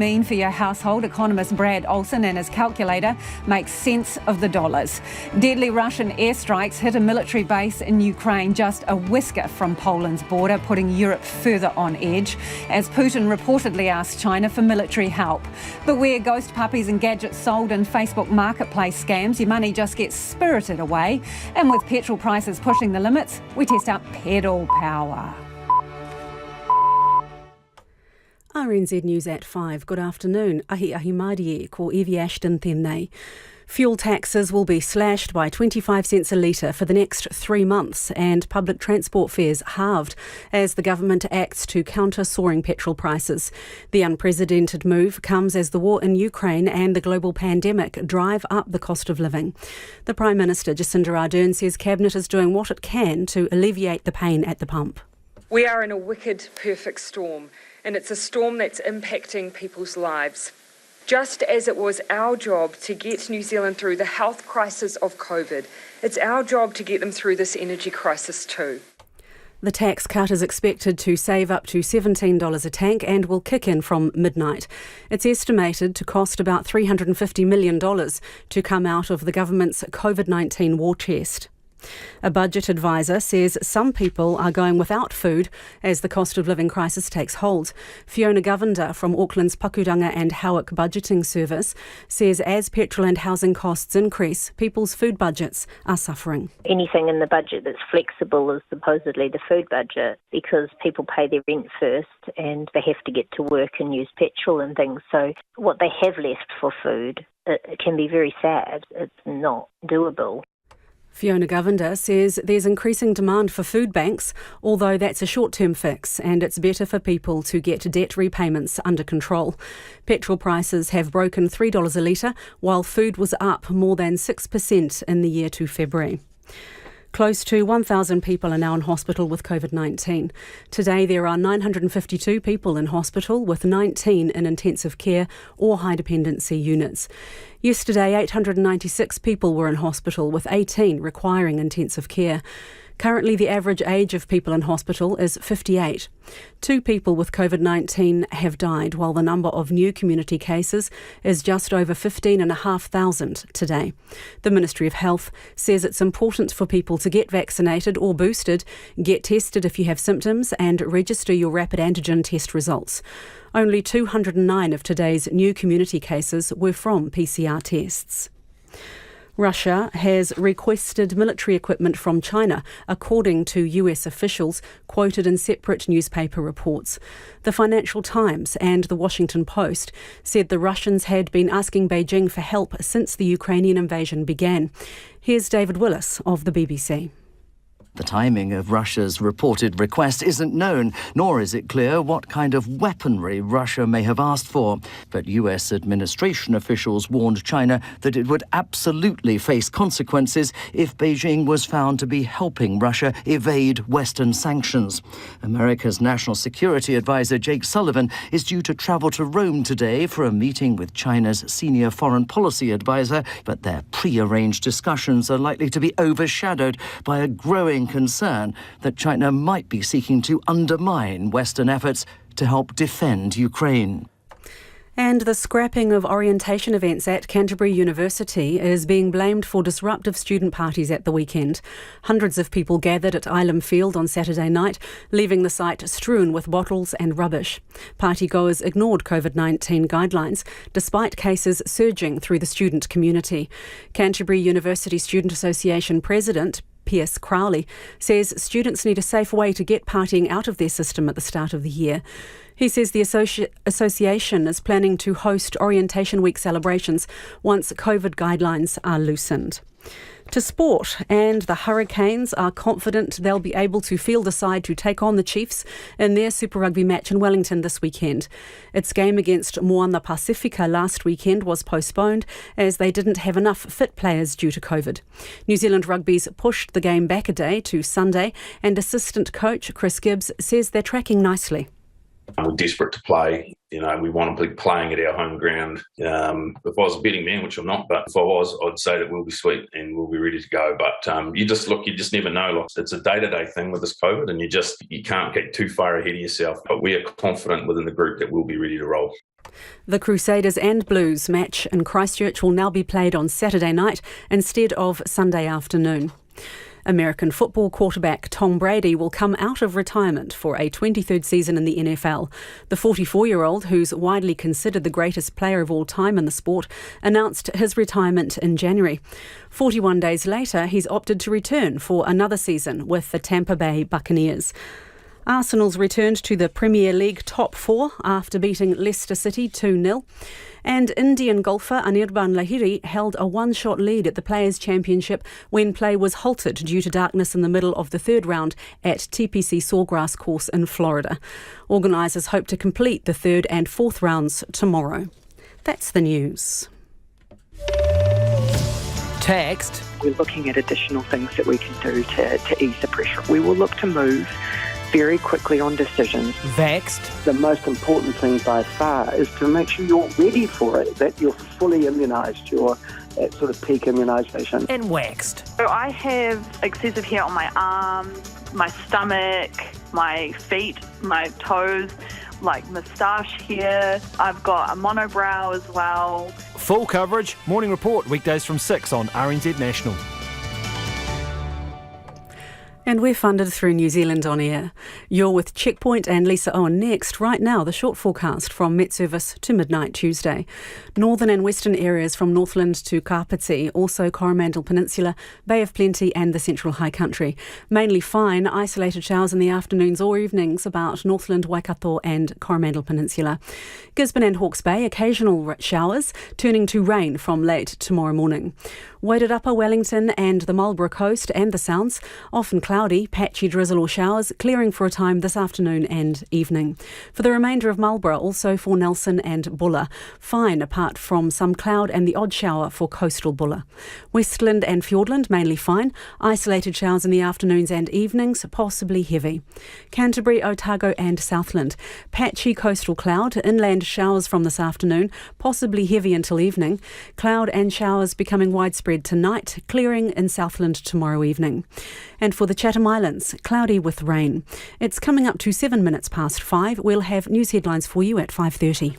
Mean for your household, economist Brad Olsen and his calculator makes sense of the dollars. Deadly Russian airstrikes hit a military base in Ukraine just a whisker from Poland's border, putting Europe further on edge, as Putin reportedly asked China for military help. But where ghost puppies and gadgets sold in Facebook marketplace scams, your money just gets spirited away. And with petrol prices pushing the limits, we test out pedal power. RNZ News at 5. Good afternoon. Ahi Marie ko Evie Ashton tēnei. Fuel taxes will be slashed by 25 cents a litre for the next 3 months, and public transport fares halved as the government acts to counter soaring petrol prices. The unprecedented move comes as the war in Ukraine and the global pandemic drive up the cost of living. The Prime Minister, Jacinda Ardern, says Cabinet is doing what it can to alleviate the pain at the pump. We are in a wicked, perfect storm, and it's a storm that's impacting people's lives. Just as it was our job to get New Zealand through the health crisis of COVID, it's our job to get them through this energy crisis too. The tax cut is expected to save up to $17 a tank and will kick in from midnight. It's estimated to cost about $350 million to come out of the government's COVID-19 war chest. A budget advisor says some people are going without food as the cost of living crisis takes hold. Fiona Govt from Auckland's Pakuranga and Howick Budgeting Service says as petrol and housing costs increase, people's food budgets are suffering. Anything in the budget that's flexible is supposedly the food budget, because people pay their rent first and they have to get to work and use petrol and things. So what they have left for food, it can be very sad. It's not doable. Fiona Govt says there's increasing demand for food banks, although that's a short-term fix and it's better for people to get debt repayments under control. Petrol prices have broken $3 a litre, while food was up more than 6% in the year to February. Close to 1,000 people are now in hospital with COVID-19. Today there are 952 people in hospital, with 19 in intensive care or high dependency units. Yesterday 896 people were in hospital, with 18 requiring intensive care. Currently, the average age of people in hospital is 58. 2 people with COVID-19 have died, while the number of new community cases is just over 15,500 today. The Ministry of Health says it's important for people to get vaccinated or boosted, get tested if you have symptoms, and register your rapid antigen test results. Only 209 of today's new community cases were from PCR tests. Russia has requested military equipment from China, according to US officials quoted in separate newspaper reports. The Financial Times and the Washington Post said the Russians had been asking Beijing for help since the Ukrainian invasion began. Here's David Willis of the BBC. The timing of Russia's reported request isn't known, nor is it clear what kind of weaponry Russia may have asked for. But US administration officials warned China that it would absolutely face consequences if Beijing was found to be helping Russia evade Western sanctions. America's National Security Advisor Jake Sullivan is due to travel to Rome today for a meeting with China's senior foreign policy advisor, but their pre-arranged discussions are likely to be overshadowed by a growing concern that China might be seeking to undermine Western efforts to help defend Ukraine. And the scrapping of orientation events at Canterbury University is being blamed for disruptive student parties at the weekend. Hundreds of people gathered at Ilam Field on Saturday night, leaving the site strewn with bottles and rubbish. Partygoers ignored COVID-19 guidelines, despite cases surging through the student community. Canterbury University Student Association President P.S. Crowley says students need a safe way to get partying out of their system at the start of the year. He says the association is planning to host Orientation Week celebrations once COVID guidelines are loosened. To sport, and the Hurricanes are confident they'll be able to field a side to take on the Chiefs in their Super Rugby match in Wellington this weekend. Its game against Moana Pacifica last weekend was postponed as they didn't have enough fit players due to COVID. New Zealand Rugby's pushed the game back a day to Sunday, and assistant coach Chris Gibbs says they're tracking nicely. We're desperate to play. We want to be playing at our home ground. If I was a betting man, which I'm not, but if I was, I'd say that we'll be sweet and we'll be ready to go. But you just never know. It's a day-to-day thing with this COVID, and you can't get too far ahead of yourself. But we are confident within the group that we'll be ready to roll. The Crusaders and Blues match in Christchurch will now be played on Saturday night instead of Sunday afternoon. American football quarterback Tom Brady will come out of retirement for a 23rd season in the NFL. The 44-year-old, who's widely considered the greatest player of all time in the sport, announced his retirement in January. 41 days later, he's opted to return for another season with the Tampa Bay Buccaneers. Arsenal's returned to the Premier League top four after beating Leicester City 2-0. And Indian golfer Anirban Lahiri held a one-shot lead at the Players' Championship when play was halted due to darkness in the middle of the third round at TPC Sawgrass Course in Florida. Organisers hope to complete the third and fourth rounds tomorrow. That's the news. Text. We're looking at additional things that we can do to ease the pressure. We will look to move very quickly on decisions. Vexed. The most important thing by far is to make sure you're ready for it, that you're fully immunised, you're at sort of peak immunisation. And waxed. So I have excessive hair on my arms, my stomach, my feet, my toes, like moustache hair. I've got a monobrow as well. Full coverage, Morning Report, weekdays from 6 on RNZ National. And we're funded through New Zealand On Air. You're with Checkpoint and Lisa Owen next. Right now, the short forecast from Met Service to midnight Tuesday. Northern and western areas from Northland to Kapiti, also Coromandel Peninsula, Bay of Plenty and the Central High Country. Mainly fine, isolated showers in the afternoons or evenings about Northland, Waikato and Coromandel Peninsula. Gisborne and Hawke's Bay, occasional showers, turning to rain from late tomorrow morning. Wairarapa, Wellington and the Marlborough coast and the Sounds, often cloudy, patchy drizzle or showers, clearing for a time this afternoon and evening. For the remainder of Marlborough, also for Nelson and Bulla, fine apart from some cloud and the odd shower for coastal Bulla. Westland and Fiordland, mainly fine, isolated showers in the afternoons and evenings, possibly heavy. Canterbury, Otago and Southland, patchy coastal cloud, inland showers from this afternoon, possibly heavy until evening. Cloud and showers becoming widespread tonight, clearing in Southland tomorrow evening. And for the Chatham Islands, cloudy with rain. It's coming up to 7 minutes past 5. We'll have news headlines for you at 5:30.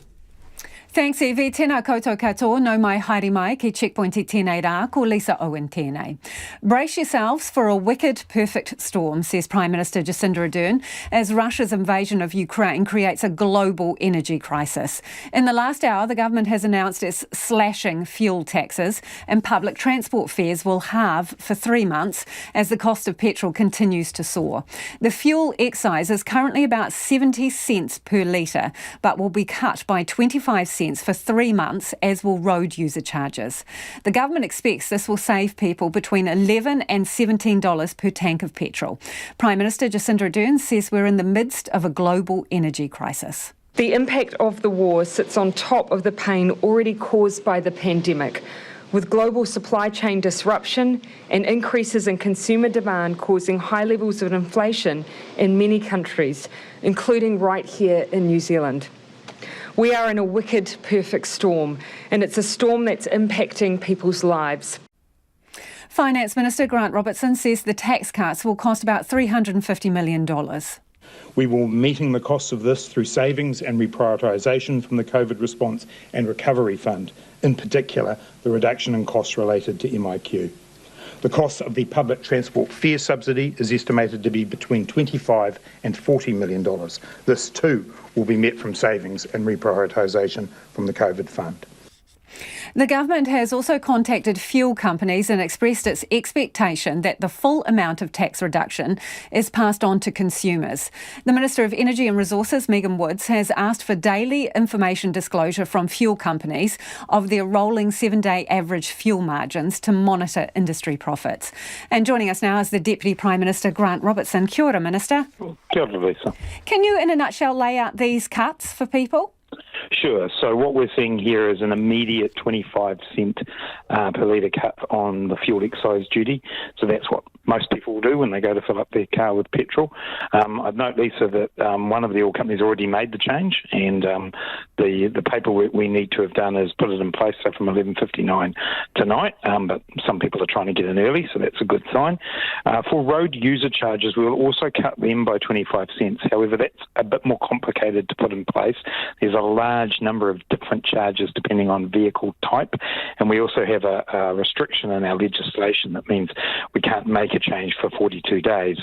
Thanks, Evie. Tēnā koutou katoa, no mai haere mai ki Checkpoint I tēnei rā, ko Lisa Owen tēnei. Brace yourselves for a wicked, perfect storm, says Prime Minister Jacinda Ardern, as Russia's invasion of Ukraine creates a global energy crisis. In the last hour, the government has announced it's slashing fuel taxes and public transport fares will halve for 3 months as the cost of petrol continues to soar. The fuel excise is currently about 70 cents per litre, but will be cut by 25 cents for 3 months, as will road user charges. The government expects this will save people between $11 and $17 per tank of petrol. Prime Minister Jacinda Ardern says we're in the midst of a global energy crisis. The impact of the war sits on top of the pain already caused by the pandemic, with global supply chain disruption and increases in consumer demand causing high levels of inflation in many countries, including right here in New Zealand. We are in a wicked, perfect storm, and it's a storm that's impacting people's lives. Finance Minister Grant Robertson says the tax cuts will cost about $350 million. We will be meeting the costs of this through savings and reprioritisation from the COVID Response and Recovery Fund, in particular the reduction in costs related to MIQ. The cost of the public transport fare subsidy is estimated to be between $25 and $40 million. This too will be met from savings and reprioritisation from the COVID fund. The government has also contacted fuel companies and expressed its expectation that the full amount of tax reduction is passed on to consumers. The Minister of Energy and Resources, Megan Woods, has asked for daily information disclosure from fuel companies of their rolling 7-day average fuel margins to monitor industry profits. And joining us now is the Deputy Prime Minister, Grant Robertson. Kia ora, Minister. Kia ora, Lisa. Can you, in a nutshell, lay out these cuts for people? Sure. So what we're seeing here is an immediate 25 cent per litre cut on the fuel excise duty. So that's what most people will do when they go to fill up their car with petrol. I'd note, Lisa, that one of the oil companies already made the change, and the paperwork we need to have done is put it in place, so from 11:59 tonight, but some people are trying to get in early, so that's a good sign. For road user charges, we'll also cut them by 25 cents. However, that's a bit more complicated to put in place. There's a large large number of different charges depending on vehicle type, and we also have a restriction in our legislation that means we can't make a change for 42 days.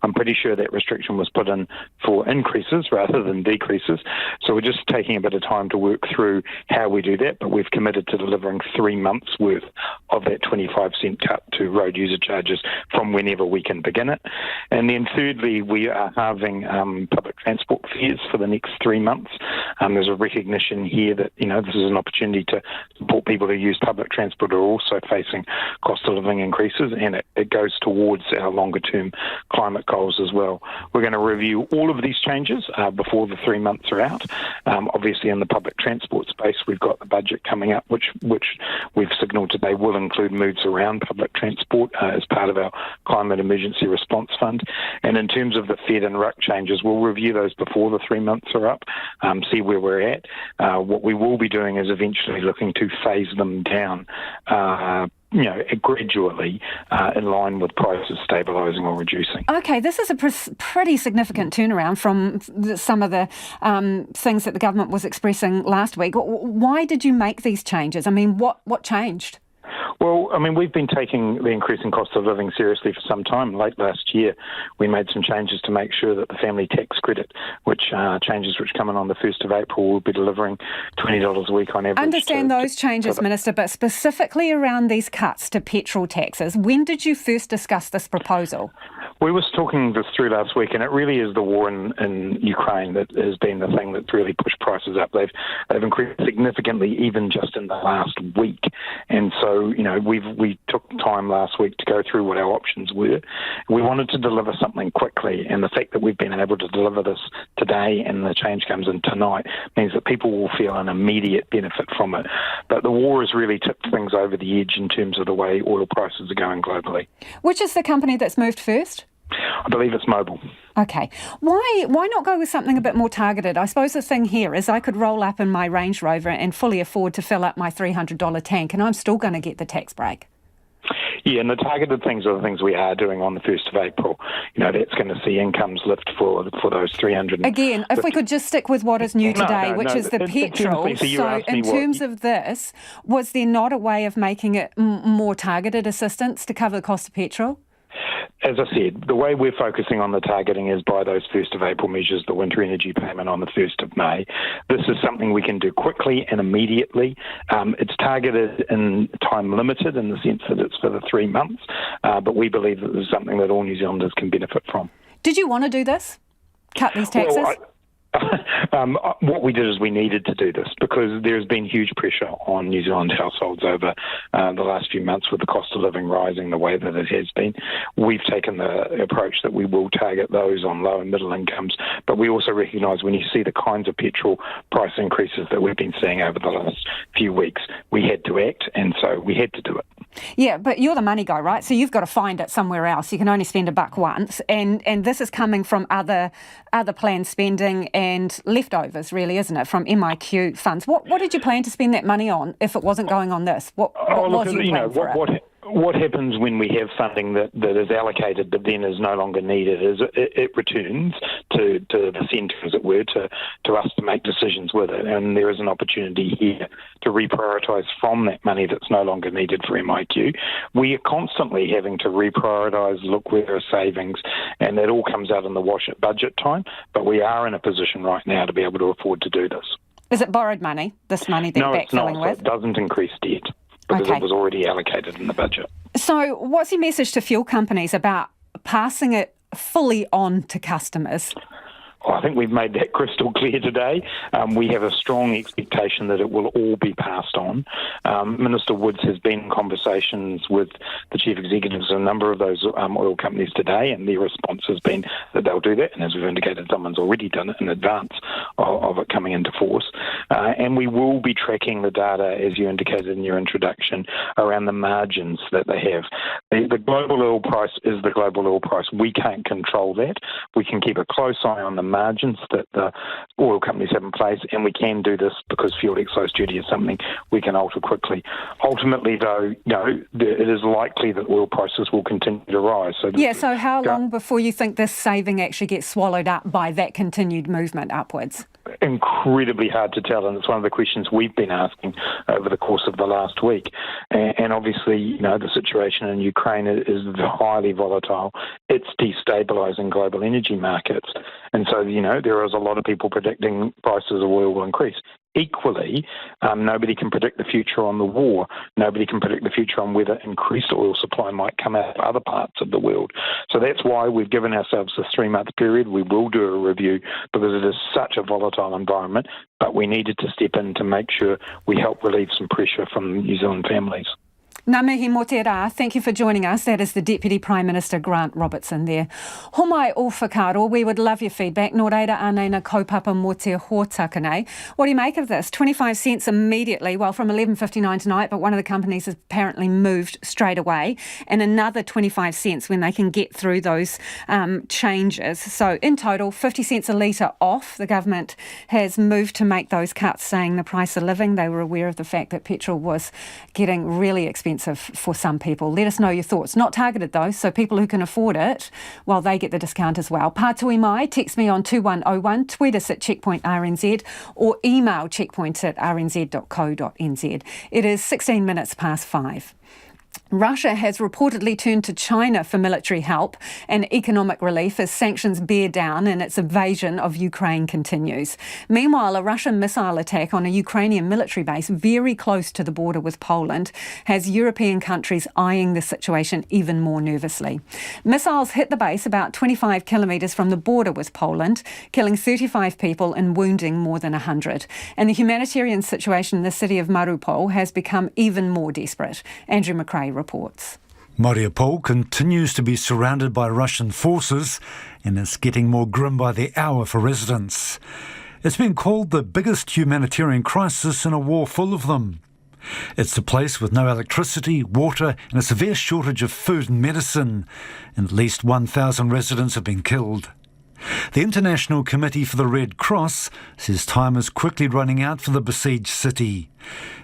I'm pretty sure that restriction was put in for increases rather than decreases, so we're just taking a bit of time to work through how we do that, but we've committed to delivering 3 months' worth of that 25-cent cut to road user charges from whenever we can begin it. And then thirdly, we are halving public transport fares for the next 3 months. There's a recognition here that, this is an opportunity to support people who use public transport who are also facing cost of living increases, and it goes towards our longer-term climate goals as well. We're going to review all of these changes before the 3 months are out. Obviously, in the public transport space, we've got the budget coming up, which we've signalled today will include moves around public transport as part of our Climate Emergency Response Fund. And in terms of the Fed and RUC changes, we'll review those before the 3 months are up, see where we're at. What we will be doing is eventually looking to phase them down gradually in line with prices stabilising or reducing. Okay, this is a pretty significant turnaround from some of the things that the government was expressing last week. Why did you make these changes? I mean, what changed? Well, we've been taking the increasing cost of living seriously for some time. Late last year, we made some changes to make sure that the family tax credit, which come in on the 1st of April, will be delivering $20 a week on average. I understand those changes, Minister, but specifically around these cuts to petrol taxes, when did you first discuss this proposal? We were talking this through last week, and it really is the war in Ukraine that has been the thing that's really pushed prices up. They've increased significantly even just in the last week. And so, we took time last week to go through what our options were. We wanted to deliver something quickly, and the fact that we've been able to deliver this today and the change comes in tonight means that people will feel an immediate benefit from it. But the war has really tipped things over the edge in terms of the way oil prices are going globally. Which is the company that's moved first? I believe it's Mobil. Okay. Why not go with something a bit more targeted? I suppose the thing here is I could roll up in my Range Rover and fully afford to fill up my $300 tank, and I'm still going to get the tax break. Yeah, and the targeted things are the things we are doing on the 1st of April. That's going to see incomes lift for those 300. Again, if we could just stick with what is new today, which is the petrol. So in terms of this, was there not a way of making it more targeted assistance to cover the cost of petrol? As I said, the way we're focusing on the targeting is by those 1st of April measures, the winter energy payment on the 1st of May. This is something we can do quickly and immediately. It's targeted and time limited in the sense that it's for the 3 months, but we believe that this is something that all New Zealanders can benefit from. Did you want to do this? Cut these taxes? Well, what we did is we needed to do this because there's been huge pressure on New Zealand households over the last few months with the cost of living rising the way that it has been. We've taken the approach that we will target those on low and middle incomes, but we also recognise when you see the kinds of petrol price increases that we've been seeing over the last few weeks, we had to act, and so we had to do it. Yeah, but you're the money guy, right? So you've got to find it somewhere else. You can only spend $1 once, and this is coming from other planned spending and leftovers, really, isn't it, from MIQ funds? What did you plan to spend that money on if it wasn't going on this? What was your plan for it? What happens when we have funding that is allocated but then is no longer needed is it returns to the centre, as it were, to us to make decisions with it. And there is an opportunity here to reprioritise from that money that's no longer needed for MIQ. We are constantly having to reprioritise, look where there are savings, and that all comes out in the wash at budget time. But we are in a position right now to be able to afford to do this. Is it borrowed money, this money that you're backfilling with? No, it's not. So it doesn't increase debt. Because it was already allocated in the budget. So what's your message to fuel companies about passing it fully on to customers? I think we've made that crystal clear today. We have a strong expectation that it will all be passed on. Minister Woods has been in conversations with the chief executives of a number of those oil companies today, and their response has been that they'll do that. And as we've indicated, someone's already done it in advance of it coming into force. And we will be tracking the data, as you indicated in your introduction, around the margins that they have. The global oil price is the global oil price. We can't control that. We can keep a close eye on the margins that the oil companies have in place, and we can do this because fuel excise duty is something we can alter quickly. Ultimately, though, it is likely that oil prices will continue to rise. So how long before you think this saving actually gets swallowed up by that continued movement upwards? incredibly hard to tell, and it's one of the questions we've been asking over the course of the last week. And obviously, the situation in Ukraine is highly volatile. It's destabilising global energy markets. And so, there is a lot of people predicting prices of oil will increase. Equally, nobody can predict the future on the war. Nobody can predict the future on whether increased oil supply might come out of other parts of the world. So that's why we've given ourselves this 3-month period. We will do a review because it is such a volatile environment, but we needed to step in to make sure we help relieve some pressure from New Zealand families. Ngā mihi mō te rā. Thank you for joining us. That is the Deputy Prime Minister Grant Robertson there. Homai o whakaro, we would love your feedback. Nō reira anei na kaupapa mō te hōtaka nei. What do you make of this? 25 cents immediately, well, from 11.59 tonight, but one of the companies has apparently moved straight away, and another 25 cents when they can get through those changes. So in total, 50 cents a litre off. The government has moved to make those cuts, saying the price of living. They were aware of the fact that petrol was getting really expensive for some people. Let us know your thoughts. Not targeted though, so people who can afford it, well, they get the discount as well. Pātui mai, text me on 2101, tweet us at Checkpoint RNZ, or email checkpoint@rnz.co.nz. It is 16 minutes past 5. Russia has reportedly turned to China for military help and economic relief as sanctions bear down and its invasion of Ukraine continues. Meanwhile, a Russian missile attack on a Ukrainian military base very close to the border with Poland has European countries eyeing the situation even more nervously. Missiles hit the base about 25 kilometres from the border with Poland, killing 35 people and wounding more than 100. And the humanitarian situation in the city of Mariupol has become even more desperate. Andrew McRae reports. Mariupol continues to be surrounded by Russian forces and is getting more grim by the hour for residents. It's been called the biggest humanitarian crisis in a war full of them. It's a place with no electricity, water and a severe shortage of food and medicine, and at least 1,000 residents have been killed. The International Committee for the Red Cross says time is quickly running out for the besieged city.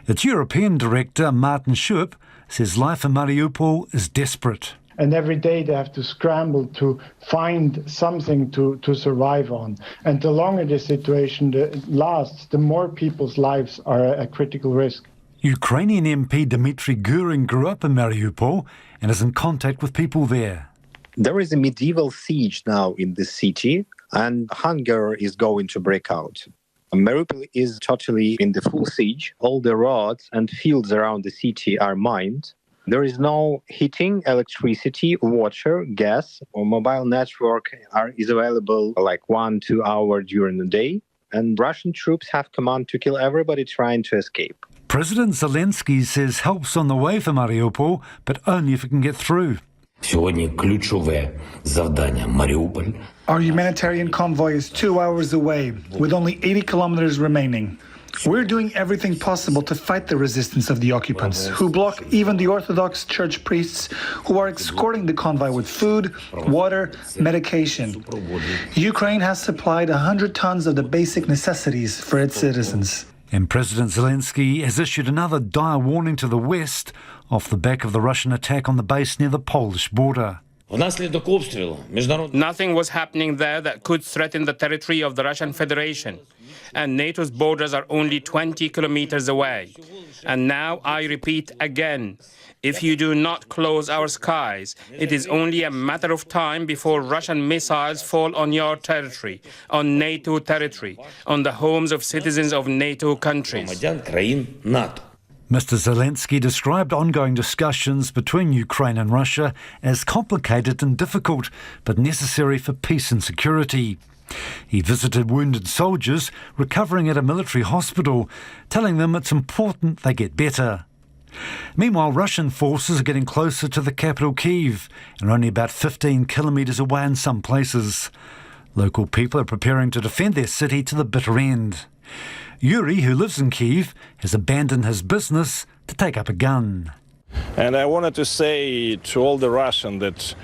Its European director, Martin Schupp, says life in Mariupol is desperate. And every day they have to scramble to find something to survive on. And the longer the situation lasts, the more people's lives are at critical risk. Ukrainian MP Dmitry Gurin grew up in Mariupol and is in contact with people there. There is a medieval siege now in the city, and hunger is going to break out. Mariupol is totally in the full siege. All the roads and fields around the city are mined. There is no heating, electricity, water, gas, or mobile network is available like 1-2 hours during the day. And Russian troops have command to kill everybody trying to escape. President Zelensky says help's on the way for Mariupol, but only if it can get through. Our humanitarian convoy is 2 hours away, with only 80 kilometers remaining. We're doing everything possible to fight the resistance of the occupants, who block even the Orthodox Church priests who are escorting the convoy with food, water, medication. Ukraine has supplied 100 tons of the basic necessities for its citizens. And President Zelensky has issued another dire warning to the West off the back of the Russian attack on the base near the Polish border. Nothing was happening there that could threaten the territory of the Russian Federation, and NATO's borders are only 20 kilometers away. And now I repeat again, if you do not close our skies, it is only a matter of time before Russian missiles fall on your territory, on NATO territory, on the homes of citizens of NATO countries. Mr. Zelensky described ongoing discussions between Ukraine and Russia as complicated and difficult, but necessary for peace and security. He visited wounded soldiers recovering at a military hospital, telling them it's important they get better. Meanwhile, Russian forces are getting closer to the capital Kyiv and are only about 15 kilometres away in some places. Local people are preparing to defend their city to the bitter end. Yuri, who lives in Kyiv, has abandoned his business to take up a gun. And I wanted to say to all the Russians that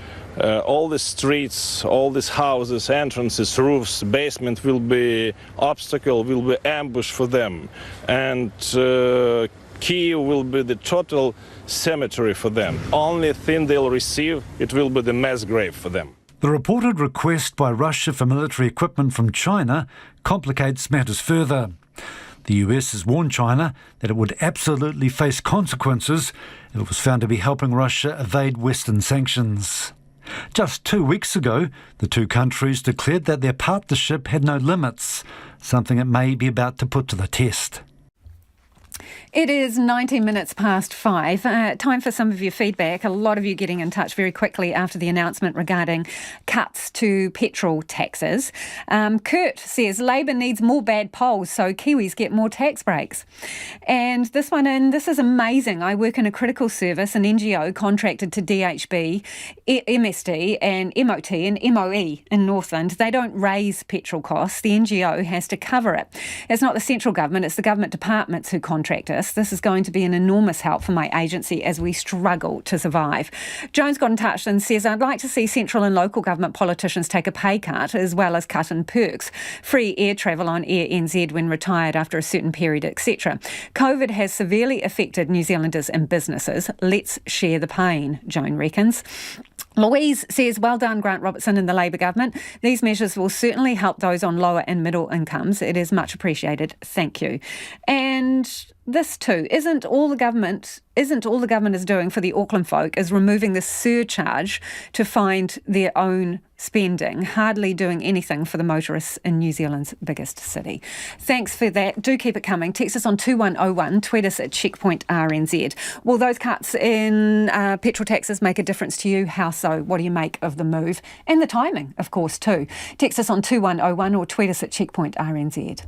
all the streets, all these houses, entrances, roofs, basement will be obstacle, will be ambush for them. And Kyiv will be the total cemetery for them. Only thing they'll receive, it will be the mass grave for them. The reported request by Russia for military equipment from China complicates matters further. The US has warned China that it would absolutely face consequences if it was found to be helping Russia evade Western sanctions. Just 2 weeks ago, the two countries declared that their partnership had no limits, something it may be about to put to the test. It is 19 minutes past 5. Time for some of your feedback. A lot of you getting in touch very quickly after the announcement regarding cuts to petrol taxes. Kurt says Labor needs more bad polls so Kiwis get more tax breaks. And this one in, this is amazing. I work in a critical service, an NGO contracted to DHB, MSD and MOT and MOE in Northland. They don't raise petrol costs. The NGO has to cover it. It's not the central government, it's the government departments who contract us. This is going to be an enormous help for my agency as we struggle to survive. Jones got in touch and says, I'd like to see central and local government politicians take a pay cut as well as cut in perks. Free air travel on Air NZ when retired after a certain period, etc. COVID has severely affected New Zealanders and businesses. Let's share the pain, Joan reckons. Louise says, well done, Grant Robertson and the Labor government. These measures will certainly help those on lower and middle incomes. It is much appreciated. Thank you. And this too, isn't all the government is doing for the Auckland folk is removing the surcharge to find their own spending, hardly doing anything for the motorists in New Zealand's biggest city. Thanks for that. Do keep it coming. Text us on 2101, tweet us at Checkpoint RNZ. Will those cuts in petrol taxes make a difference to you? How so? What do you make of the move? And the timing, of course, too. Text us on 2101 or tweet us at Checkpoint RNZ.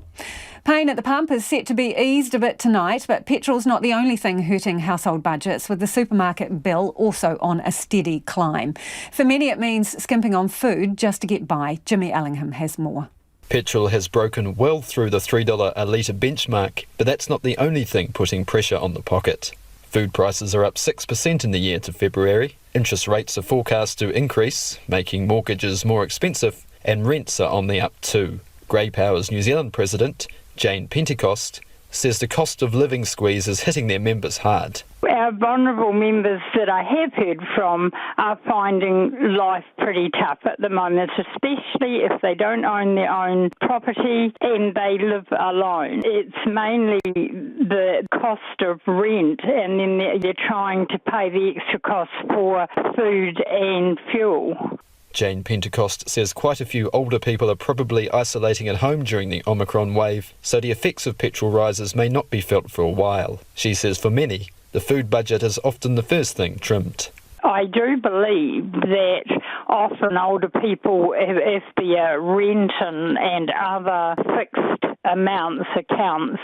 Pain at the pump is set to be eased a bit tonight, but petrol's not the only thing hurting household budgets, with the supermarket bill also on a steady climb. For many, it means skimping on food just to get by. Jimmy Ellingham has more. Petrol has broken well through the $3 a litre benchmark, but that's not the only thing putting pressure on the pocket. Food prices are up 6% in the year to February. Interest rates are forecast to increase, making mortgages more expensive, and rents are on the up too. Grey Power's New Zealand president, Jane Pentecost, says the cost of living squeeze is hitting their members hard. Our vulnerable members that I have heard from are finding life pretty tough at the moment, especially if they don't own their own property and they live alone. It's mainly the cost of rent, and then they're trying to pay the extra costs for food and fuel. Jane Pentecost says quite a few older people are probably isolating at home during the Omicron wave, so the effects of petrol rises may not be felt for a while. She says for many, the food budget is often the first thing trimmed. I do believe that often older people, if their rent and other fixed accounts,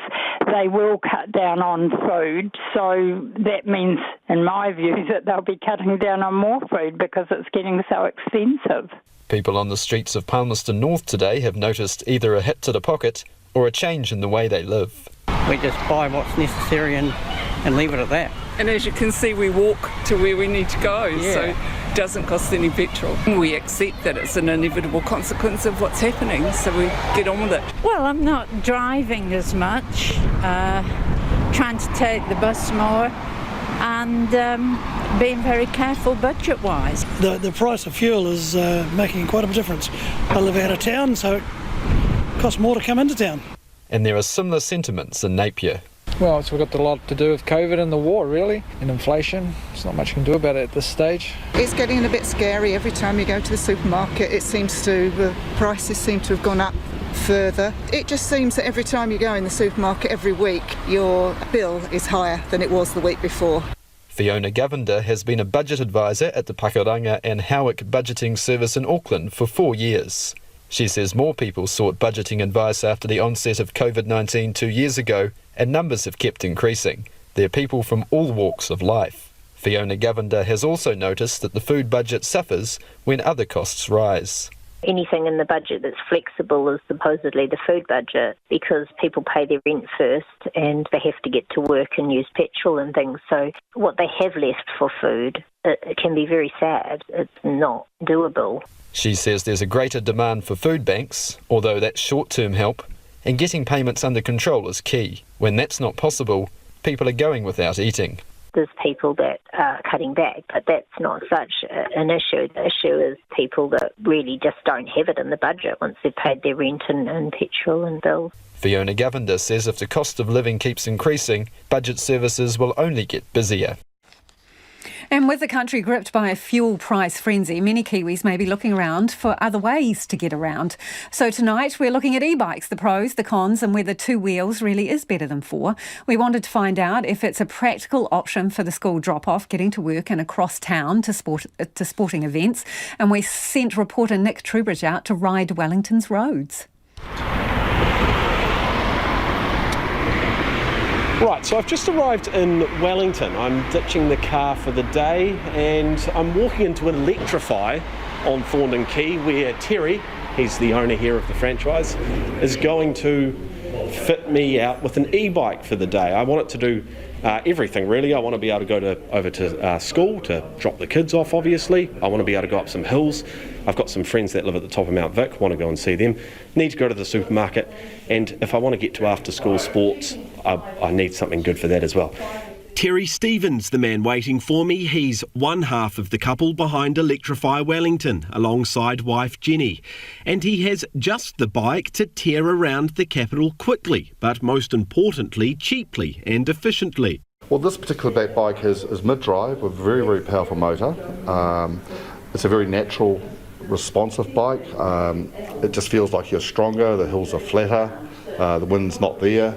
they will cut down on food. So that means, in my view, that they'll be cutting down on more food because it's getting so expensive. People on the streets of Palmerston North today have noticed either a hit to the pocket or a change in the way they live. We just buy what's necessary and leave it at that. And as you can see, we walk to where we need to go, so it doesn't cost any petrol. We accept that it's an inevitable consequence of what's happening, so we get on with it. Well, I'm not driving as much, trying to take the bus more, and being very careful budget-wise. The price of fuel is making quite a difference. I live out of town, so it costs more to come into town. And there are similar sentiments in Napier. Well, it's got a lot to do with COVID and the war, really, and inflation. There's not much you can do about it at this stage. It's getting a bit scary every time you go to the supermarket. The prices seem to have gone up further. It just seems that every time you go in the supermarket every week, your bill is higher than it was the week before. Fiona Govender has been a budget advisor at the Pakuranga and Howick Budgeting Service in Auckland for 4 years. She says more people sought budgeting advice after the onset of COVID-19 2 years ago, and numbers have kept increasing. They're people from all walks of life. Fiona Govender has also noticed that the food budget suffers when other costs rise. Anything in the budget that's flexible is supposedly the food budget, because people pay their rent first and they have to get to work and use petrol and things. So what they have left for food, it can be very sad. It's not doable. She says there's a greater demand for food banks, although that's short-term help, and getting payments under control is key. When that's not possible, people are going without eating. there's people that are cutting back, but that's not such an issue. The issue is people that really just don't have it in the budget once they've paid their rent and petrol and bills. Fiona Govt says if the cost of living keeps increasing, budget services will only get busier. And with the country gripped by a fuel price frenzy, many Kiwis may be looking around for other ways to get around. So tonight we're looking at e-bikes, the pros, the cons, and whether 2 wheels really is better than 4. We wanted to find out if it's a practical option for the school drop-off, getting to work and across town to sporting events. And we sent reporter Nick Trubridge out to ride Wellington's roads. Right, so I've just arrived in Wellington. I'm ditching the car for the day and I'm walking into an Electrify on Thorndon Quay where Terry, he's the owner here of the franchise, is going to fit me out with an e-bike for the day. I want it to do everything really. I want to be able to go over to school to drop the kids off, obviously. I want to be able to go up some hills. I've got some friends that live at the top of Mount Vic, want to go and see them. Need to go to the supermarket, and if I want to get to after school sports, I need something good for that as well. Terry Stevens, the man waiting for me. He's one half of the couple behind Electrify Wellington, alongside wife Jenny. And he has just the bike to tear around the capital quickly, but most importantly, cheaply and efficiently. Well, this particular bike is mid-drive with a very, very powerful motor. It's a very natural, responsive bike. It just feels like you're stronger, the hills are flatter, the wind's not there.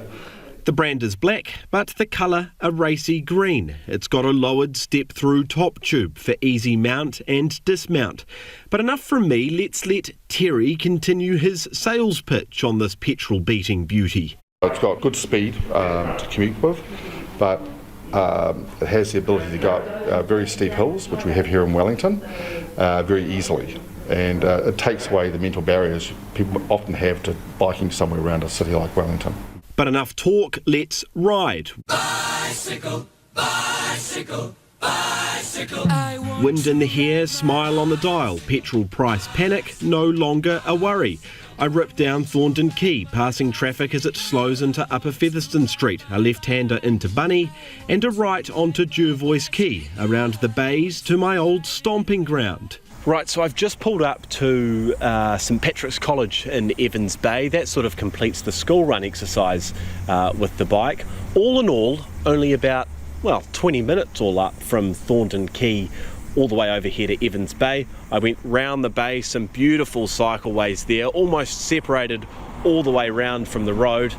The brand is black, but the colour a racy green. It's got a lowered step-through top tube for easy mount and dismount. But enough from me, let's let Terry continue his sales pitch on this petrol-beating beauty. It's got good speed to commute with, but it has the ability to go up very steep hills, which we have here in Wellington, very easily. And it takes away the mental barriers people often have to biking somewhere around a city like Wellington. But enough talk, let's ride. Bicycle, bicycle, bicycle. Wind in the hair, smile on the dial, petrol price panic, no longer a worry. I rip down Thorndon Quay, passing traffic as it slows into Upper Featherston Street, a left-hander into Bunny, and a right onto Jervois Quay, around the bays to my old stomping ground. Right, so I've just pulled up to St Patrick's College in Evans Bay. That sort of completes the school run exercise with the bike. All in all, only about, 20 minutes all up from Thorndon Quay all the way over here to Evans Bay. I went round the bay, some beautiful cycleways there, almost separated all the way round from the road.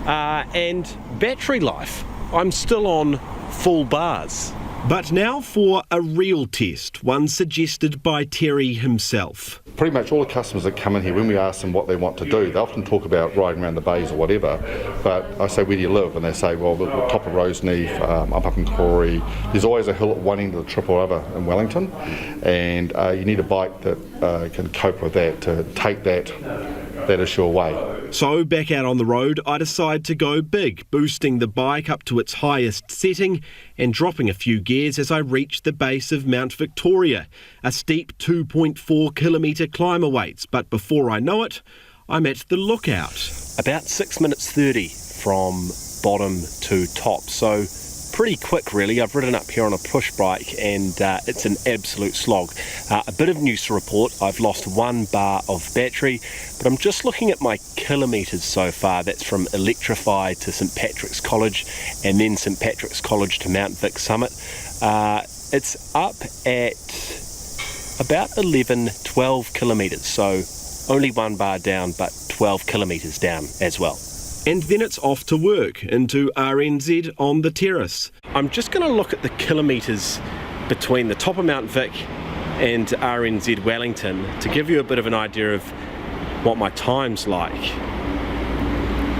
And battery life, I'm still on full bars. But now for a real test, one suggested by Terry himself. Pretty much all the customers that come in here, when we ask them what they want to do, they often talk about riding around the bays or whatever, but I say, where do you live? And they say, well, the top of Roseneath, I'm up in Corey. There's always a hill at one end of the trip or other in Wellington, and you need a bike that can cope with that, to take that issue away. So back out on the road, I decide to go big, boosting the bike up to its highest setting and dropping a few gears as I reach the base of Mount Victoria. A steep 2.4 kilometre climb awaits, but before I know it, I'm at the lookout. About 6 minutes 30 from bottom to top, so pretty quick really. I've ridden up here on a push bike and it's an absolute slog. A bit of news to report, I've lost 1 bar of battery, but I'm just looking at my kilometres so far. That's from Electrify to St Patrick's College and then St Patrick's College to Mount Vic Summit. It's up at about 11-12 kilometres, so only 1 bar down but 12 kilometres down as well. And then it's off to work, into RNZ on the terrace. I'm just going to look at the kilometres between the top of Mount Vic and RNZ Wellington to give you a bit of an idea of what my time's like.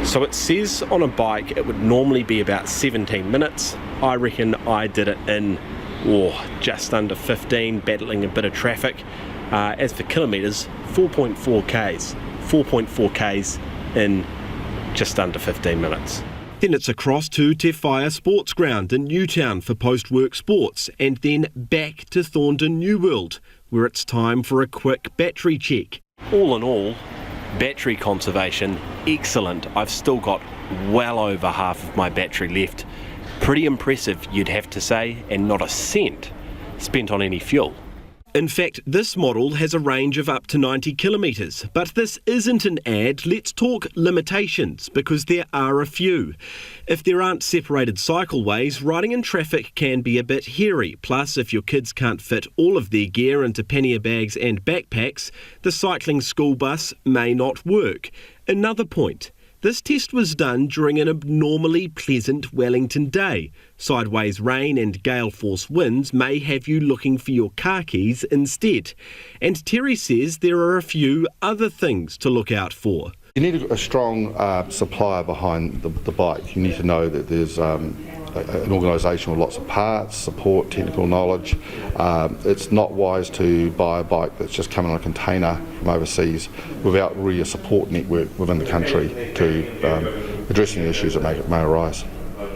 So it says on a bike it would normally be about 17 minutes. I reckon I did it in just under 15, battling a bit of traffic. As for kilometres, 4.4 Ks. 4.4 Ks in just under 15 minutes. Then it's across to Te Whaia Sports Ground in Newtown for post-work sports, and then back to Thorndon New World, where it's time for a quick battery check. All in all, battery conservation, excellent. I've still got well over half of my battery left. Pretty impressive, you'd have to say, and not a cent spent on any fuel. In fact, this model has a range of up to 90 kilometres, but this isn't an ad. Let's talk limitations, because there are a few. If there aren't separated cycleways, riding in traffic can be a bit hairy. Plus, if your kids can't fit all of their gear into pannier bags and backpacks, the cycling school bus may not work. Another point. This test was done during an abnormally pleasant Wellington day. Sideways rain and gale force winds may have you looking for your car keys instead. And Terry says there are a few other things to look out for. You need a strong supplier behind the bike. You need to know that there's an organisation with lots of parts, support, technical knowledge. It's not wise to buy a bike that's just come in a container from overseas without really a support network within the country to addressing the issues that may arise.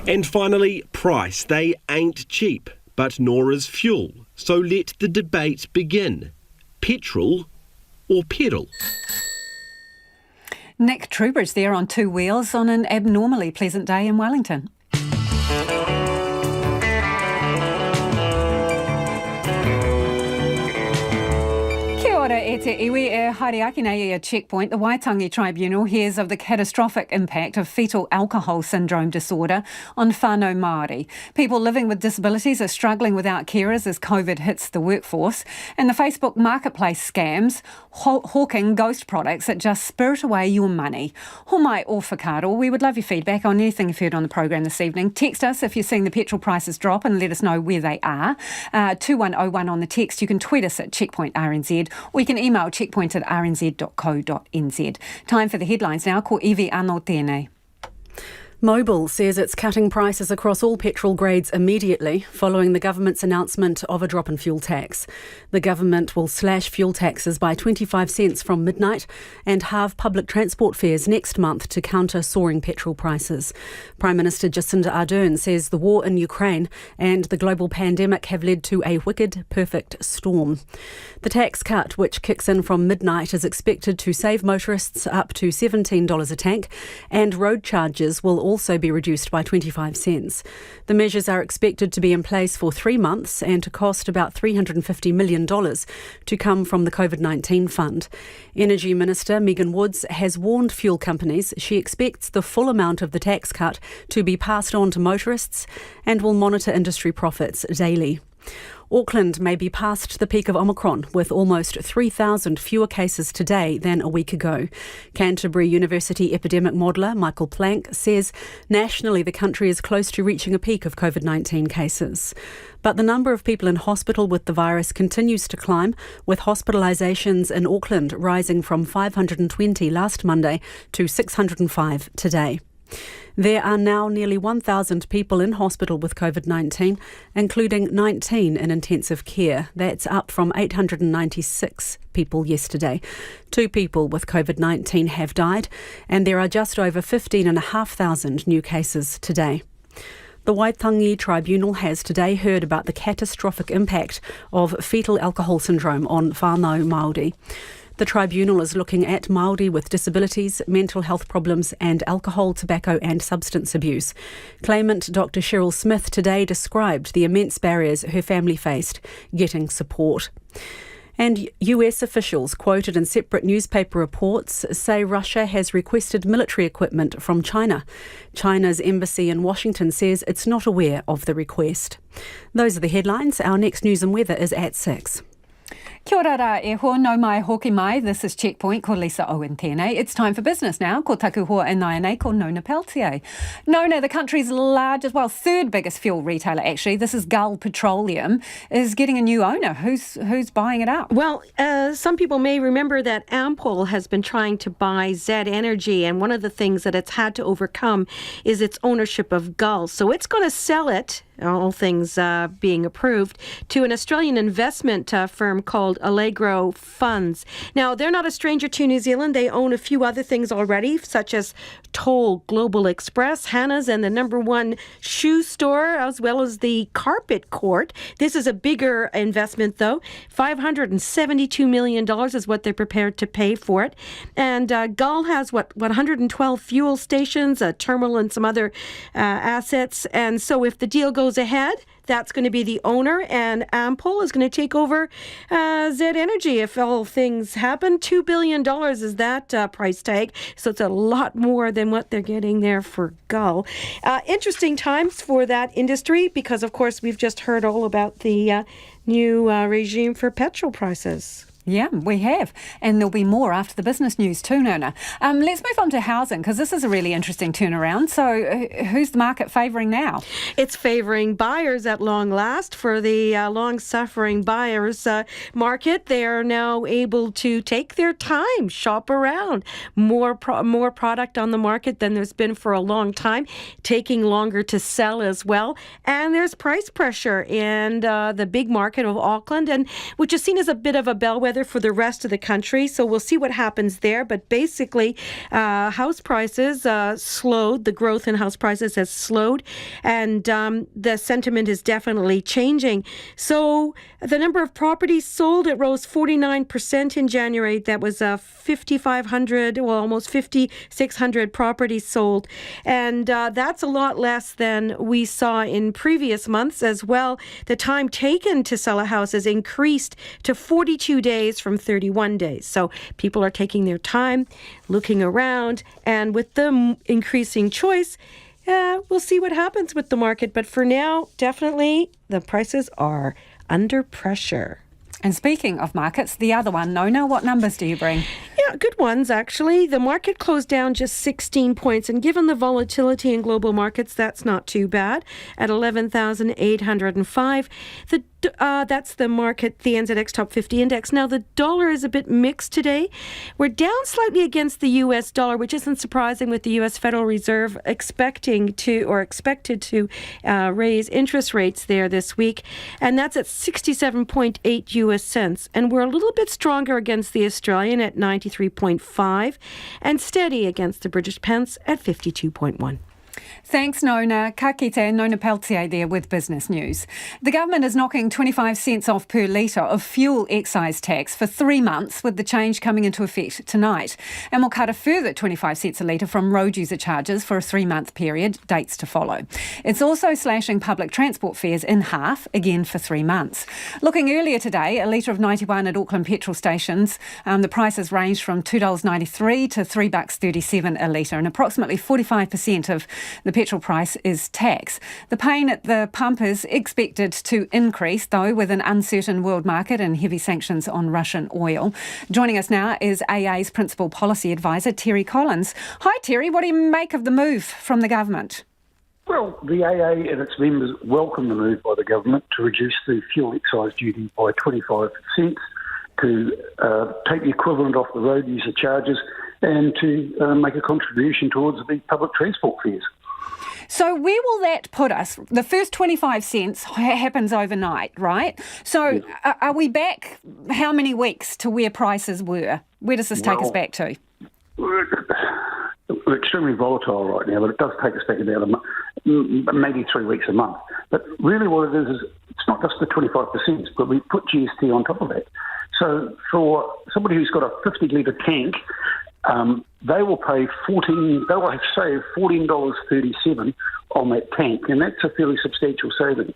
And finally, price. They ain't cheap, but nor is fuel. So let the debate begin. Petrol or pedal? Nick Troubridge there on two wheels on an abnormally pleasant day in Wellington. Kia ora e te iwi e haere ake nei a checkpoint. The Waitangi Tribunal hears of the catastrophic impact of fetal alcohol syndrome disorder on whānau Māori. People living with disabilities are struggling without carers as COVID hits the workforce. And the Facebook marketplace scams, hawking ghost products that just spirit away your money. Homai o whakaaro, we would love your feedback on anything you've heard on the programme this evening. Text us if you're seeing the petrol prices drop and let us know where they are. 2101 on the text. You can tweet us at Checkpoint RNZ, or you can email checkpoint@rnz.co.nz. Time for the headlines now. Ko Evie Anō tēnei. Mobil says it's cutting prices across all petrol grades immediately following the government's announcement of a drop in fuel tax. The government will slash fuel taxes by 25 cents from midnight and halve public transport fares next month to counter soaring petrol prices. Prime Minister Jacinda Ardern says the war in Ukraine and the global pandemic have led to a wicked, perfect storm. The tax cut, which kicks in from midnight, is expected to save motorists up to $17 a tank, and road charges will also be reduced by 25 cents. The measures are expected to be in place for 3 months and to cost about $350 million to come from the COVID-19 fund. Energy Minister Megan Woods has warned fuel companies she expects the full amount of the tax cut to be passed on to motorists and will monitor industry profits daily. Auckland may be past the peak of Omicron, with almost 3,000 fewer cases today than a week ago. Canterbury University epidemic modeller Michael Plank says nationally the country is close to reaching a peak of COVID-19 cases. But the number of people in hospital with the virus continues to climb, with hospitalisations in Auckland rising from 520 last Monday to 605 today. There are now nearly 1,000 people in hospital with COVID-19, including 19 in intensive care. That's up from 896 people yesterday. 2 people with COVID-19 have died, and there are just over 15,500 new cases today. The Waitangi Tribunal has today heard about the catastrophic impact of fetal alcohol syndrome on whānau Māori. The tribunal is looking at Māori with disabilities, mental health problems and alcohol, tobacco and substance abuse. Claimant Dr. Cheryl Smith today described the immense barriers her family faced getting support. And US officials quoted in separate newspaper reports say Russia has requested military equipment from China. China's embassy in Washington says it's not aware of the request. Those are the headlines. Our next news and weather is at 6. Kia ora rā e hoa, no mai hoki mai. This is Checkpoint, ko Lisa Owen tēnei. It's time for business now. Ko taku hoa e nai nei, ko Nona Peltier. Nona, the country's largest, third biggest fuel retailer actually, this is Gull Petroleum, is getting a new owner. Who's buying it up? Well, some people may remember that Ampol has been trying to buy Z Energy, and one of the things that it's had to overcome is its ownership of Gull. So it's going to sell it all things being approved, to an Australian investment firm called Allegro Funds. Now, they're not a stranger to New Zealand. They own a few other things already, such as Toll Global Express, Hannah's, and the #1 shoe store, as well as the Carpet Court. This is a bigger investment, though. $572 million is what they're prepared to pay for it. And Gull has, 112 fuel stations, a terminal, and some other assets. And so if the deal goes ahead, that's going to be the owner, and Ampol is going to take over Z Energy if all things happen. $2 billion is that price tag, so it's a lot more than what they're getting there for Gull. Interesting times for that industry because, of course, we've just heard all about the new regime for petrol prices. Yeah, we have. And there'll be more after the business news too, Nona. Let's move on to housing, because this is a really interesting turnaround. So who's the market favouring now? It's favouring buyers at long last. For the long-suffering buyers market, they are now able to take their time, shop around. More product on the market than there's been for a long time, taking longer to sell as well. And there's price pressure in the big market of Auckland, and which is seen as a bit of a bellwether for the rest of the country. So we'll see what happens there. But basically, house prices slowed. The growth in house prices has slowed. And the sentiment is definitely changing. So the number of properties sold, it rose 49% in January. That was 5,500, well, almost 5,600 properties sold. And that's a lot less than we saw in previous months as well. The time taken to sell a house has increased to 42 days from 31 days. So people are taking their time, looking around, and with the increasing choice, we'll see what happens with the market. But for now, definitely the prices are under pressure. And speaking of markets, the other one, Nona, what numbers do you bring? Yeah, good ones, actually. The market closed down just 16 points, and given the volatility in global markets, that's not too bad. At 11,805, that's the market, the NZX Top 50 Index. Now, the dollar is a bit mixed today. We're down slightly against the U.S. dollar, which isn't surprising with the U.S. Federal Reserve expected to raise interest rates there this week. And that's at 67.8 U.S. cents. And we're a little bit stronger against the Australian at 93.5 and steady against the British pence at 52.1. Thanks, Nona. Ka kite, Nona Peltier there with Business News. The government is knocking 25 cents off per litre of fuel excise tax for 3 months, with the change coming into effect tonight. And will cut a further 25 cents a litre from road user charges for a 3-month period, dates to follow. It's also slashing public transport fares in half, again for 3 months. Looking earlier today, a litre of 91 at Auckland petrol stations, the prices ranged from $2.93 to $3.37 a litre, and approximately 45% of the petrol price is tax. The pain at the pump is expected to increase, though, with an uncertain world market and heavy sanctions on Russian oil. Joining us now is AA's Principal Policy Advisor, Terry Collins. Hi, Terry. What do you make of the move from the government? Well, the AA and its members welcome the move by the government to reduce the fuel excise duty by 25 cents, to take the equivalent off the road user charges, and to make a contribution towards the public transport fares. So where will that put us? The first 25 cents happens overnight, right? So are we back how many weeks to where prices were? Where does this take us back to? We're extremely volatile right now, but it does take us back about maybe 3 weeks a month. But really what it is it's not just the 25%, but we put GST on top of that. So for somebody who's got a 50-litre tank, they will pay they will save $14.37 on that tank, and that's a fairly substantial saving.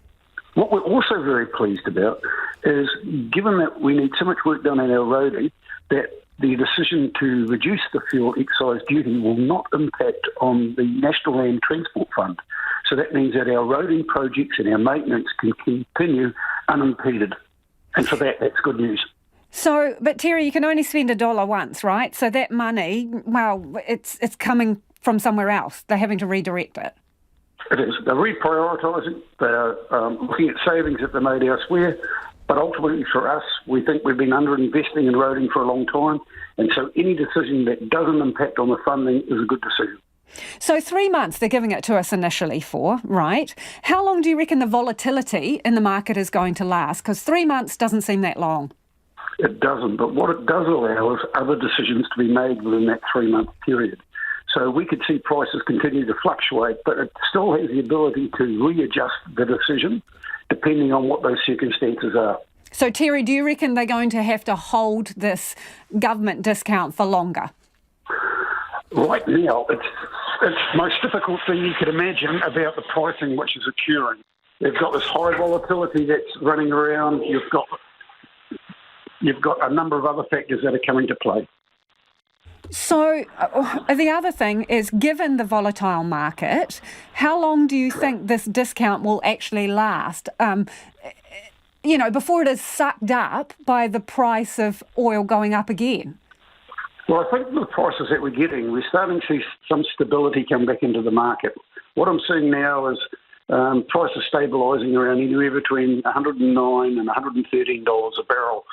What we're also very pleased about is, given that we need so much work done in our roading, that the decision to reduce the fuel excise duty will not impact on the National Land Transport Fund. So that means that our roading projects and our maintenance can continue unimpeded. And for that, that's good news. So, but Terry, you can only spend $1 once, right? So that money, well, it's coming from somewhere else. They're having to redirect it. It is. They're reprioritising. They're looking at savings that they made elsewhere. But ultimately for us, we think we've been underinvesting in roading for a long time. And so any decision that doesn't impact on the funding is a good decision. So 3 months they're giving it to us initially for, right? How long do you reckon the volatility in the market is going to last? Because 3 months doesn't seem that long. It doesn't, but what it does allow is other decisions to be made within that 3-month period. So we could see prices continue to fluctuate, but it still has the ability to readjust the decision depending on what those circumstances are. So Terry, do you reckon they're going to have to hold this government discount for longer? Right now, it's the most difficult thing you could imagine about the pricing which is occurring. They've got this high volatility that's running around. You've got a number of other factors that are coming to play. So the other thing is, given the volatile market, how long do you think this discount will actually last? Before it is sucked up by the price of oil going up again? Well, I think the prices that we're getting, we're starting to see some stability come back into the market. What I'm seeing now is prices stabilising around anywhere between $109 and $113 a barrel.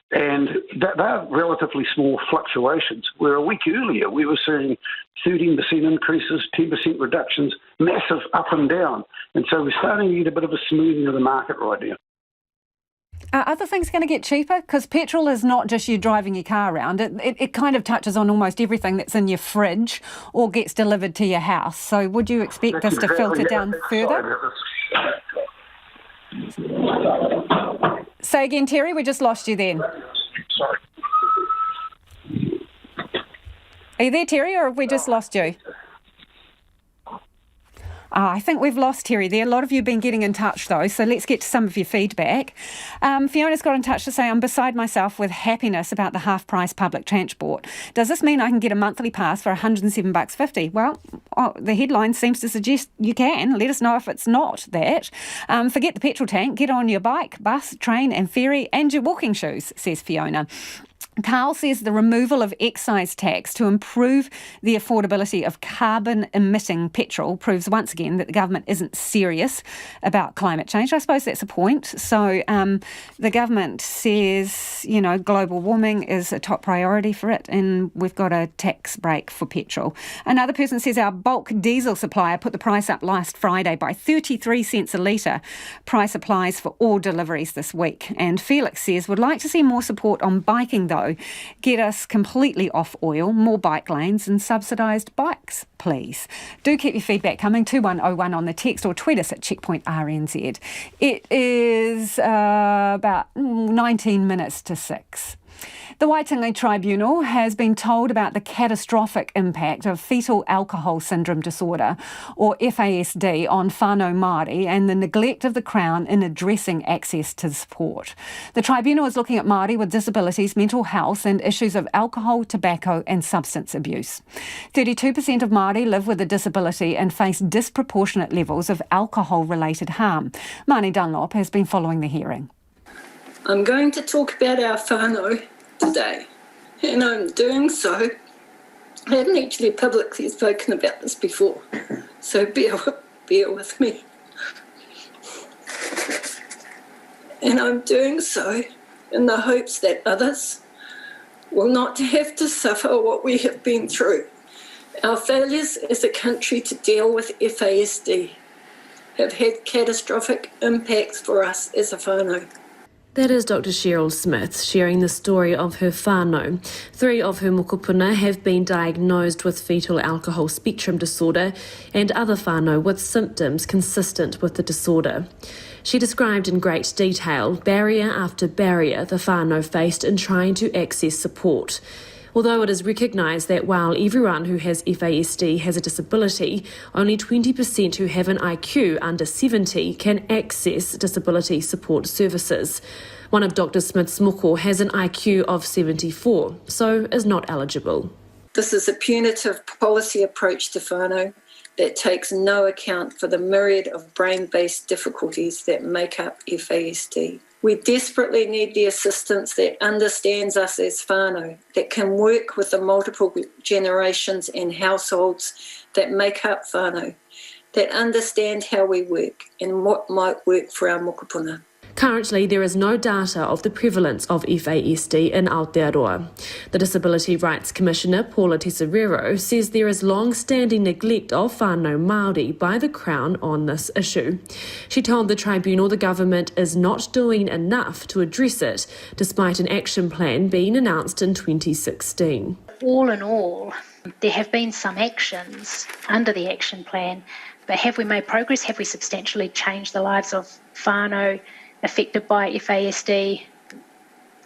And they're relatively small fluctuations, where a week earlier we were seeing 13% increases, 10% reductions, massive up and down. And so we're starting to get a bit of a smoothing of the market right now. Are other things going to get cheaper? Because petrol is not just you driving your car around. It kind of touches on almost everything that's in your fridge or gets delivered to your house. So would you expect this to filter down further? Say again, Terry, we just lost you then. Sorry. Are you there, Terry, or have we just lost you? I think we've lost Terry there. A lot of you have been getting in touch, though, so let's get to some of your feedback. Fiona's got in touch to say, I'm beside myself with happiness about the half-price public transport. Does this mean I can get a monthly pass for $107.50? Well, the headline seems to suggest you can. Let us know if it's not that. Forget the petrol tank. Get on your bike, bus, train and ferry and your walking shoes, says Fiona. Carl says the removal of excise tax to improve the affordability of carbon-emitting petrol proves once again that the government isn't serious about climate change. I suppose that's a point. So the government says, global warming is a top priority for it, and we've got a tax break for petrol. Another person says our bulk diesel supplier put the price up last Friday by 33 cents a litre. Price applies for all deliveries this week. And Felix says, would like to see more support on biking, though. Get us completely off oil, more bike lanes and subsidised bikes, please. Do keep your feedback coming, 2101 on the text, or tweet us at Checkpoint RNZ. It is about 19 minutes to 6. The Waitangi Tribunal has been told about the catastrophic impact of fetal alcohol syndrome disorder, or FASD, on whānau Māori and the neglect of the Crown in addressing access to support. The Tribunal is looking at Māori with disabilities, mental health and issues of alcohol, tobacco and substance abuse. 32% of Māori live with a disability and face disproportionate levels of alcohol-related harm. Marnie Dunlop has been following the hearing. I'm going to talk about our whānau today, and I'm doing so. I haven't actually publicly spoken about this before, so bear with me. And I'm doing so in the hopes that others will not have to suffer what we have been through. Our failures as a country to deal with FASD have had catastrophic impacts for us as a whānau. That is Dr. Cheryl Smith sharing the story of her whānau. 3 of her mokopuna have been diagnosed with fetal alcohol spectrum disorder and other whānau with symptoms consistent with the disorder. She described in great detail barrier after barrier the whānau faced in trying to access support. Although it is recognised that while everyone who has FASD has a disability, only 20% who have an IQ under 70 can access disability support services. One of Dr. Smith's moko has an IQ of 74, so is not eligible. This is a punitive policy approach to whānau that takes no account for the myriad of brain-based difficulties that make up FASD. We desperately need the assistance that understands us as whānau, that can work with the multiple generations and households that make up whānau, that understand how we work and what might work for our mokopuna. Currently, there is no data of the prevalence of FASD in Aotearoa. The Disability Rights Commissioner, Paula Tesarero, says there is long-standing neglect of whānau Māori by the Crown on this issue. She told the tribunal the government is not doing enough to address it, despite an action plan being announced in 2016. All in all, there have been some actions under the action plan, but have we made progress? Have we substantially changed the lives of whānau affected by FASD?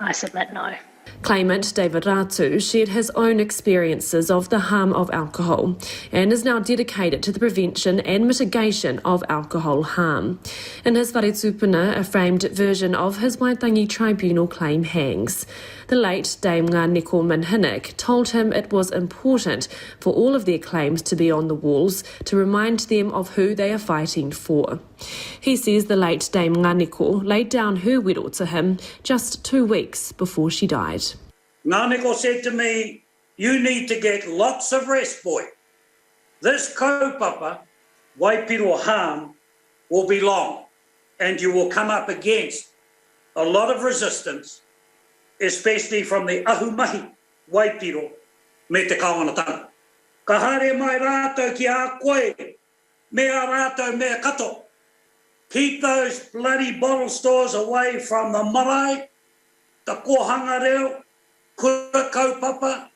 I submit no. Claimant David Ratu shared his own experiences of the harm of alcohol and is now dedicated to the prevention and mitigation of alcohol harm. In his whare tupuna, a framed version of his Waitangi Tribunal claim hangs. The late Dame Ngā Neko Manhinik told him it was important for all of their claims to be on the walls to remind them of who they are fighting for. He says the late Dame Ngā Neko laid down her wero to him just 2 weeks before she died. Ngā Neko said to me, "You need to get lots of rest, boy. This kaupapa, waipiro harm, will be long, and you will come up against a lot of resistance, especially from the ahumahi waipiro me te kawanatanga. Ka haere mai rātou ki a koe, me a rātou me kato. Keep those bloody bottle stores away from the marae, the kohanga reo, kura kaupapa,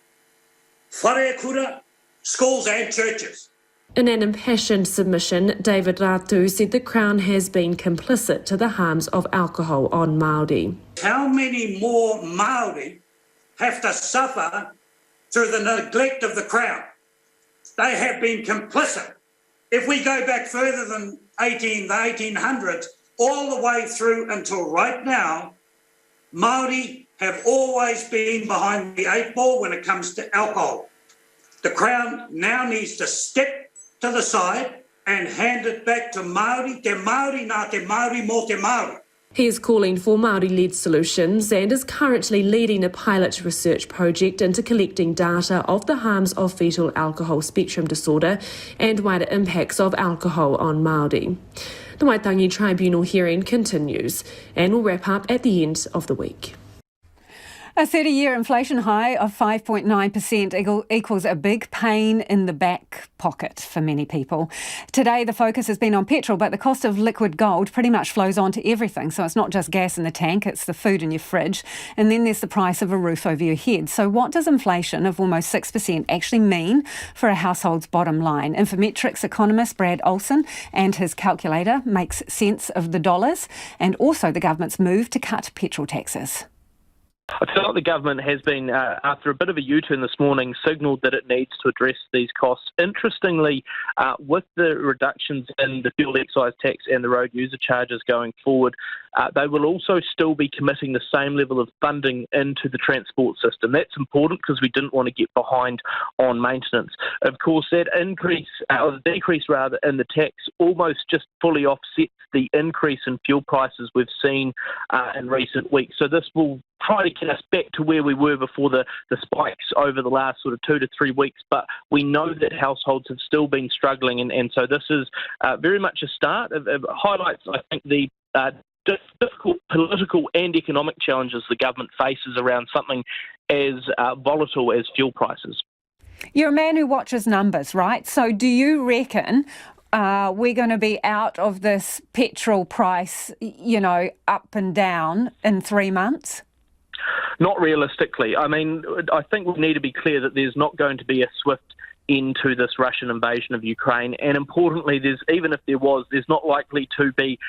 whare kura, schools and churches." In an impassioned submission, David Ratu said the Crown has been complicit to the harms of alcohol on Māori. How many more Māori have to suffer through the neglect of the Crown? They have been complicit. If we go back further than the 1800s, all the way through until right now, Māori have always been behind the 8 ball when it comes to alcohol. The Crown now needs to step to the side and hand it back to Māori. Te Māori nā te Māori mō te Māori. He is calling for Māori-led solutions and is currently leading a pilot research project into collecting data of the harms of fetal alcohol spectrum disorder and wider impacts of alcohol on Māori. The Waitangi Tribunal hearing continues and will wrap up at the end of the week. A 30-year inflation high of 5.9% equals a big pain in the back pocket for many people. Today, the focus has been on petrol, but the cost of liquid gold pretty much flows on to everything. So it's not just gas in the tank, it's the food in your fridge. And then there's the price of a roof over your head. So what does inflation of almost 6% actually mean for a household's bottom line? Infometrics economist Brad Olsen and his calculator makes sense of the dollars and also the government's move to cut petrol taxes. I feel like the government has been, after a bit of a U-turn this morning, signalled that it needs to address these costs. Interestingly, with the reductions in the fuel excise tax and the road user charges going forward, they will also still be committing the same level of funding into the transport system. That's important because we didn't want to get behind on maintenance. Of course, that increase, or the decrease rather, in the tax almost just fully offsets the increase in fuel prices we've seen in recent weeks. So this will try to get us back to where we were before the spikes over the last sort of 2 to 3 weeks, but we know that households have still been struggling, and so this is very much a start. It highlights, I think, the difficult political and economic challenges the government faces around something as volatile as fuel prices. You're a man who watches numbers, right? So do you reckon we're going to be out of this petrol price, up and down in 3 months? Not realistically. I mean, I think we need to be clear that there's not going to be a swift into this Russian invasion of Ukraine, and importantly, even if there was, there's not likely to be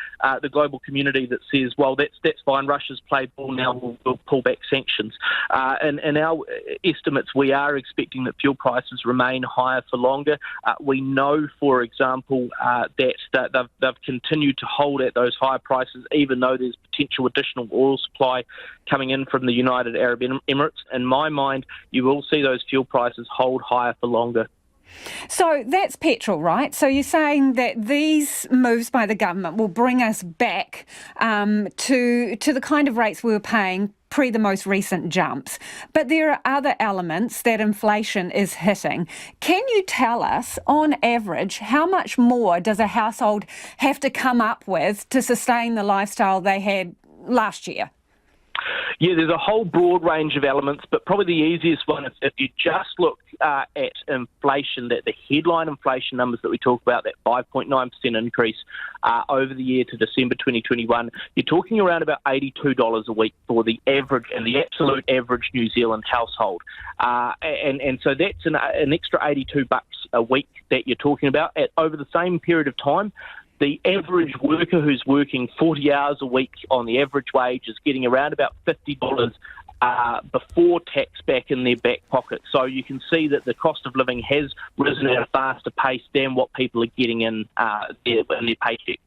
the global community that says, well, that's fine, Russia's played ball, now we'll pull back sanctions. In our estimates, we are expecting that fuel prices remain higher for longer. We know, for example, that they've continued to hold at those higher prices, even though there's potential additional oil supply coming in from the United Arab Emirates. In my mind, you will see those fuel prices hold higher for longer. So that's petrol, right? So you're saying that these moves by the government will bring us back to the kind of rates we were paying pre the most recent jumps. But there are other elements that inflation is hitting. Can you tell us, on average, how much more does a household have to come up with to sustain the lifestyle they had last year? Yeah, there's a whole broad range of elements, but probably the easiest one is if you just look at inflation, that the headline inflation numbers that we talk about, that 5.9% increase over the year to December 2021, you're talking around about $82 a week for the average and the absolute average New Zealand household. And so that's an extra $82 a week that you're talking about. Over the same period of time, the average worker who's working 40 hours a week on the average wage is getting around about $50 before tax back in their back pocket. So you can see that the cost of living has risen at a faster pace than what people are getting in their paycheck.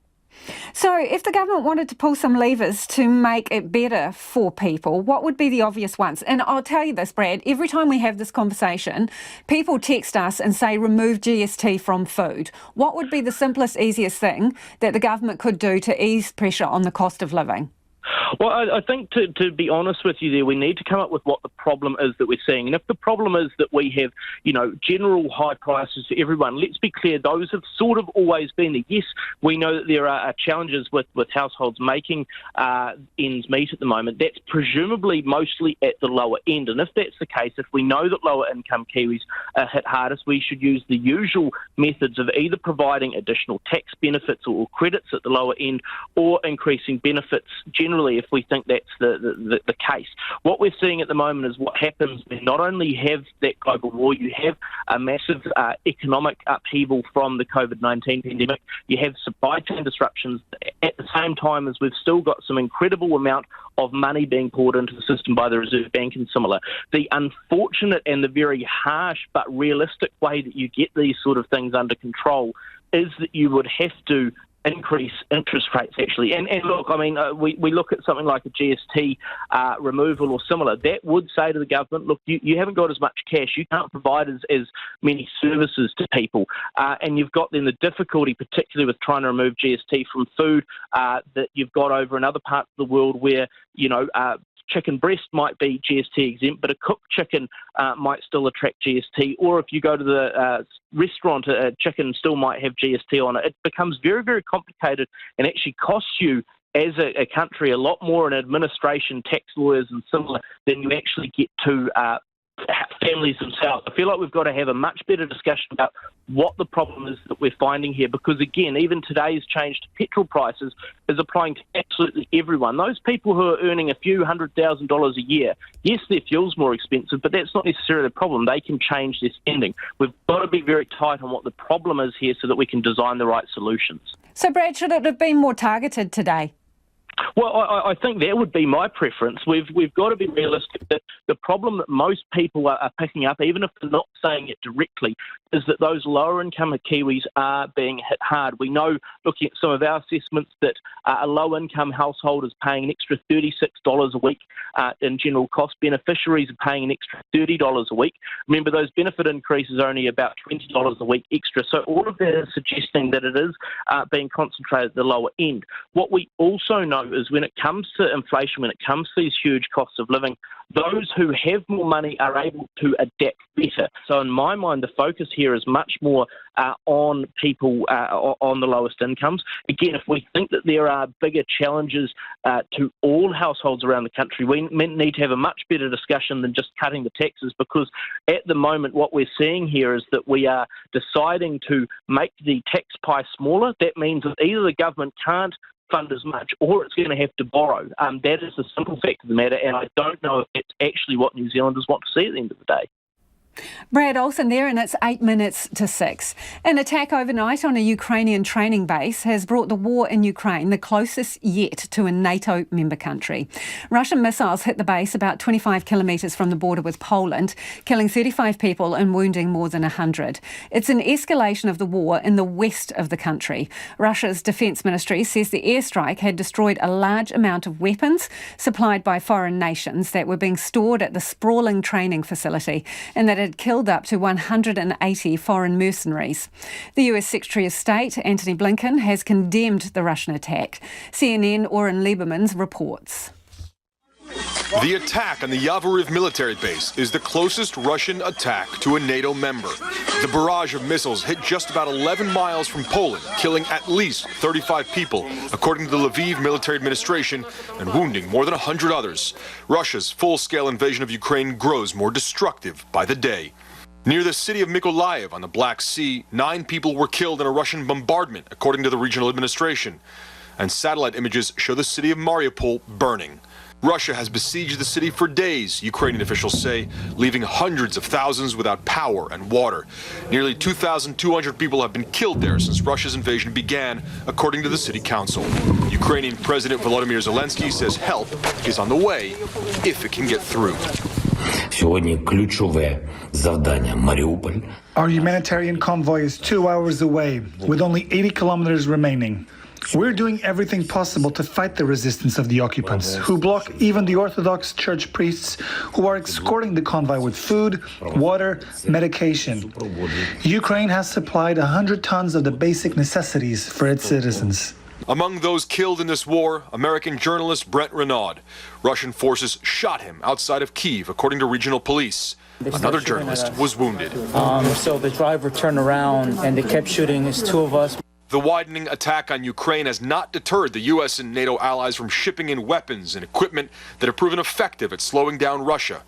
So if the government wanted to pull some levers to make it better for people, what would be the obvious ones? And I'll tell you this, Brad, every time we have this conversation, people text us and say remove GST from food. What would be the simplest, easiest thing that the government could do to ease pressure on the cost of living? Well, I think to be honest with you there, we need to come up with what the problem is that we're seeing. And if the problem is that we have, general high prices for everyone, let's be clear, those have sort of always been there. Yes, we know that there are challenges with households making ends meet at the moment. That's presumably mostly at the lower end. And if that's the case, if we know that lower income Kiwis are hit hardest, we should use the usual methods of either providing additional tax benefits or credits at the lower end, or increasing benefits generally if we think that's the case. What we're seeing at the moment is what happens when not only have that global war, you have a massive economic upheaval from the COVID-19 pandemic, you have supply chain disruptions at the same time as we've still got some incredible amount of money being poured into the system by the Reserve Bank and similar. The unfortunate and the very harsh but realistic way that you get these sort of things under control is that you would have to increase interest rates, actually. And look, I mean, we look at something like a GST removal or similar. That would say to the government, look, you haven't got as much cash. You can't provide as many services to people. And you've got then the difficulty, particularly with trying to remove GST from food, that you've got over in other parts of the world where, chicken breast might be GST exempt, but a cooked chicken might still attract GST. Or if you go to the restaurant, a chicken still might have GST on it. It becomes very, very complicated and actually costs you as a country a lot more in administration, tax lawyers and similar than you actually get to families themselves. I feel like we've got to have a much better discussion about what the problem is that we're finding here, because again, even today's change to petrol prices is applying to absolutely everyone. Those people who are earning a few $100,000 a year, yes, their fuel's more expensive, but that's not necessarily the problem. They can change their spending. We've got to be very tight on what the problem is here so that we can design the right solutions. So, Brad, should it have been more targeted today? Well, I think that would be my preference. We've got to be realistic that the problem that most people are picking up, even if they're not saying it directly, is that those lower income Kiwis are being hit hard. We know, looking at some of our assessments, that a low income household is paying an extra $36 a week in general cost. Beneficiaries are paying an extra $30 a week. Remember, those benefit increases are only about $20 a week extra. So all of that is suggesting that it is being concentrated at the lower end. What we also know is when it comes to inflation, when it comes to these huge costs of living, those who have more money are able to adapt better. So in my mind, the focus here is much more on people on the lowest incomes. Again, if we think that there are bigger challenges to all households around the country, we need to have a much better discussion than just cutting the taxes, because at the moment what we're seeing here is that we are deciding to make the tax pie smaller. That means that either the government can't fund as much, or it's going to have to borrow. That is the simple fact of the matter, and I don't know if it's actually what New Zealanders want to see at the end of the day. Brad Olsen there, and it's 8 minutes to 6. An attack overnight on a Ukrainian training base has brought the war in Ukraine the closest yet to a NATO member country. Russian missiles hit the base about 25 kilometres from the border with Poland, killing 35 people and wounding more than 100. It's an escalation of the war in the west of the country. Russia's defence ministry says the airstrike had destroyed a large amount of weapons supplied by foreign nations that were being stored at the sprawling training facility, and that had killed up to 180 foreign mercenaries. The US Secretary of State, Antony Blinken, has condemned the Russian attack. CNN Oren Lieberman's reports. The attack on the Yavoriv military base is the closest Russian attack to a NATO member. The barrage of missiles hit just about 11 miles from Poland, killing at least 35 people, according to the Lviv military administration, and wounding more than 100 others. Russia's full-scale invasion of Ukraine grows more destructive by the day. Near the city of Mykolaiv on the Black Sea, 9 people were killed in a Russian bombardment, according to the regional administration. And satellite images show the city of Mariupol burning. Russia has besieged the city for days, Ukrainian officials say, leaving hundreds of thousands without power and water. Nearly 2,200 people have been killed there since Russia's invasion began, according to the city council. Ukrainian President Volodymyr Zelensky says help is on the way, if it can get through. Our humanitarian convoy is 2 hours away, with only 80 kilometers remaining. We're doing everything possible to fight the resistance of the occupants, who block even the Orthodox church priests who are escorting the convoy with food, water, medication. Ukraine has supplied 100 tons of the basic necessities for its citizens. Among those killed in this war, American journalist Brent Renaud. Russian forces shot him outside of Kyiv, according to regional police. Another journalist was wounded. So the driver turned around and they kept shooting. It's 2 of us. The widening attack on Ukraine has not deterred the U.S. and NATO allies from shipping in weapons and equipment that have proven effective at slowing down Russia.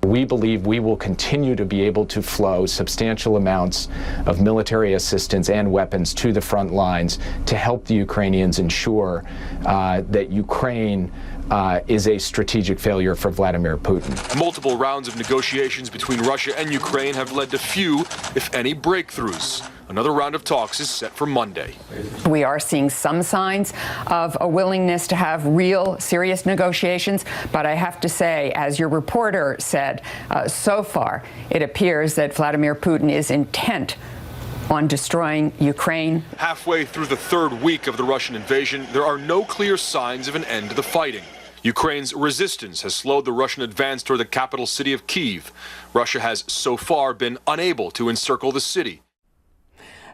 We believe we will continue to be able to flow substantial amounts of military assistance and weapons to the front lines to help the Ukrainians ensure that Ukraine is a strategic failure for Vladimir Putin. Multiple rounds of negotiations between Russia and Ukraine have led to few, if any, breakthroughs. Another round of talks is set for Monday. We are seeing some signs of a willingness to have real, serious negotiations. But I have to say, as your reporter said, so far, it appears that Vladimir Putin is intent on destroying Ukraine. Halfway through the 3rd week of the Russian invasion, there are no clear signs of an end to the fighting. Ukraine's resistance has slowed the Russian advance toward the capital city of Kyiv. Russia has so far been unable to encircle the city.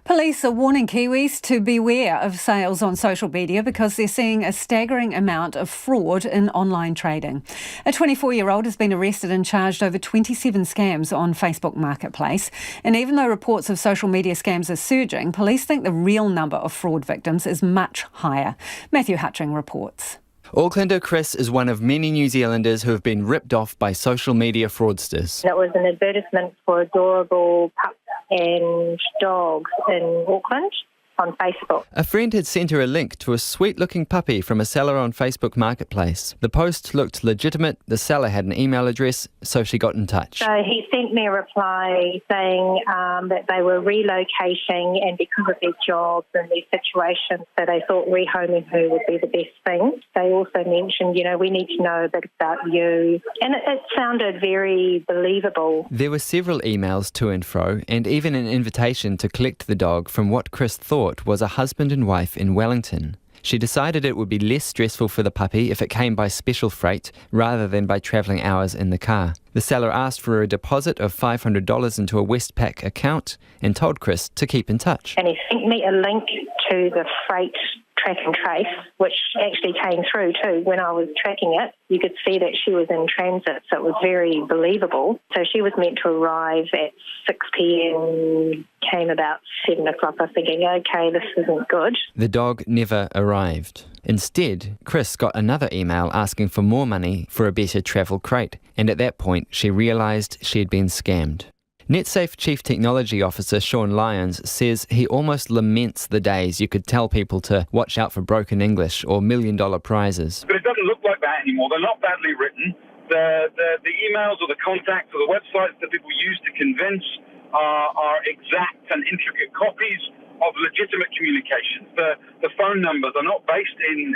Police are warning Kiwis to beware of sales on social media because they're seeing a staggering amount of fraud in online trading. A 24-year-old has been arrested and charged over 27 scams on Facebook Marketplace. And even though reports of social media scams are surging, police think the real number of fraud victims is much higher. Matthew Hutching reports. Aucklander Chris is one of many New Zealanders who have been ripped off by social media fraudsters. It was an advertisement for adorable pups and dogs in Auckland on Facebook. A friend had sent her a link to a sweet-looking puppy from a seller on Facebook Marketplace. The post looked legitimate, the seller had an email address, so she got in touch. So he sent me a reply saying that they were relocating, and because of their jobs and their situations, so they thought rehoming her would be the best thing. They also mentioned, we need to know a bit about you. And it sounded very believable. There were several emails to and fro, and even an invitation to collect the dog from what Chris thought was a husband and wife in Wellington. She decided it would be less stressful for the puppy if it came by special freight rather than by travelling hours in the car. The seller asked for a deposit of $500 into a Westpac account and told Chris to keep in touch. And he sent me a link to the freight track and trace, which actually came through too. When I was tracking it, you could see that she was in transit, so it was very believable. So she was meant to arrive at 6 p.m, came about 7 o'clock. I was thinking, okay, this isn't good. The dog never arrived. Instead, Chris got another email asking for more money for a better travel crate, and at that point she realised she had been scammed. NetSafe Chief Technology Officer Sean Lyons says he almost laments the days you could tell people to watch out for broken English or $1 million prizes. But it doesn't look like that anymore. They're not badly written. The emails or the contacts or the websites that people use to convince are exact and intricate copies of legitimate communications. The phone numbers are not based in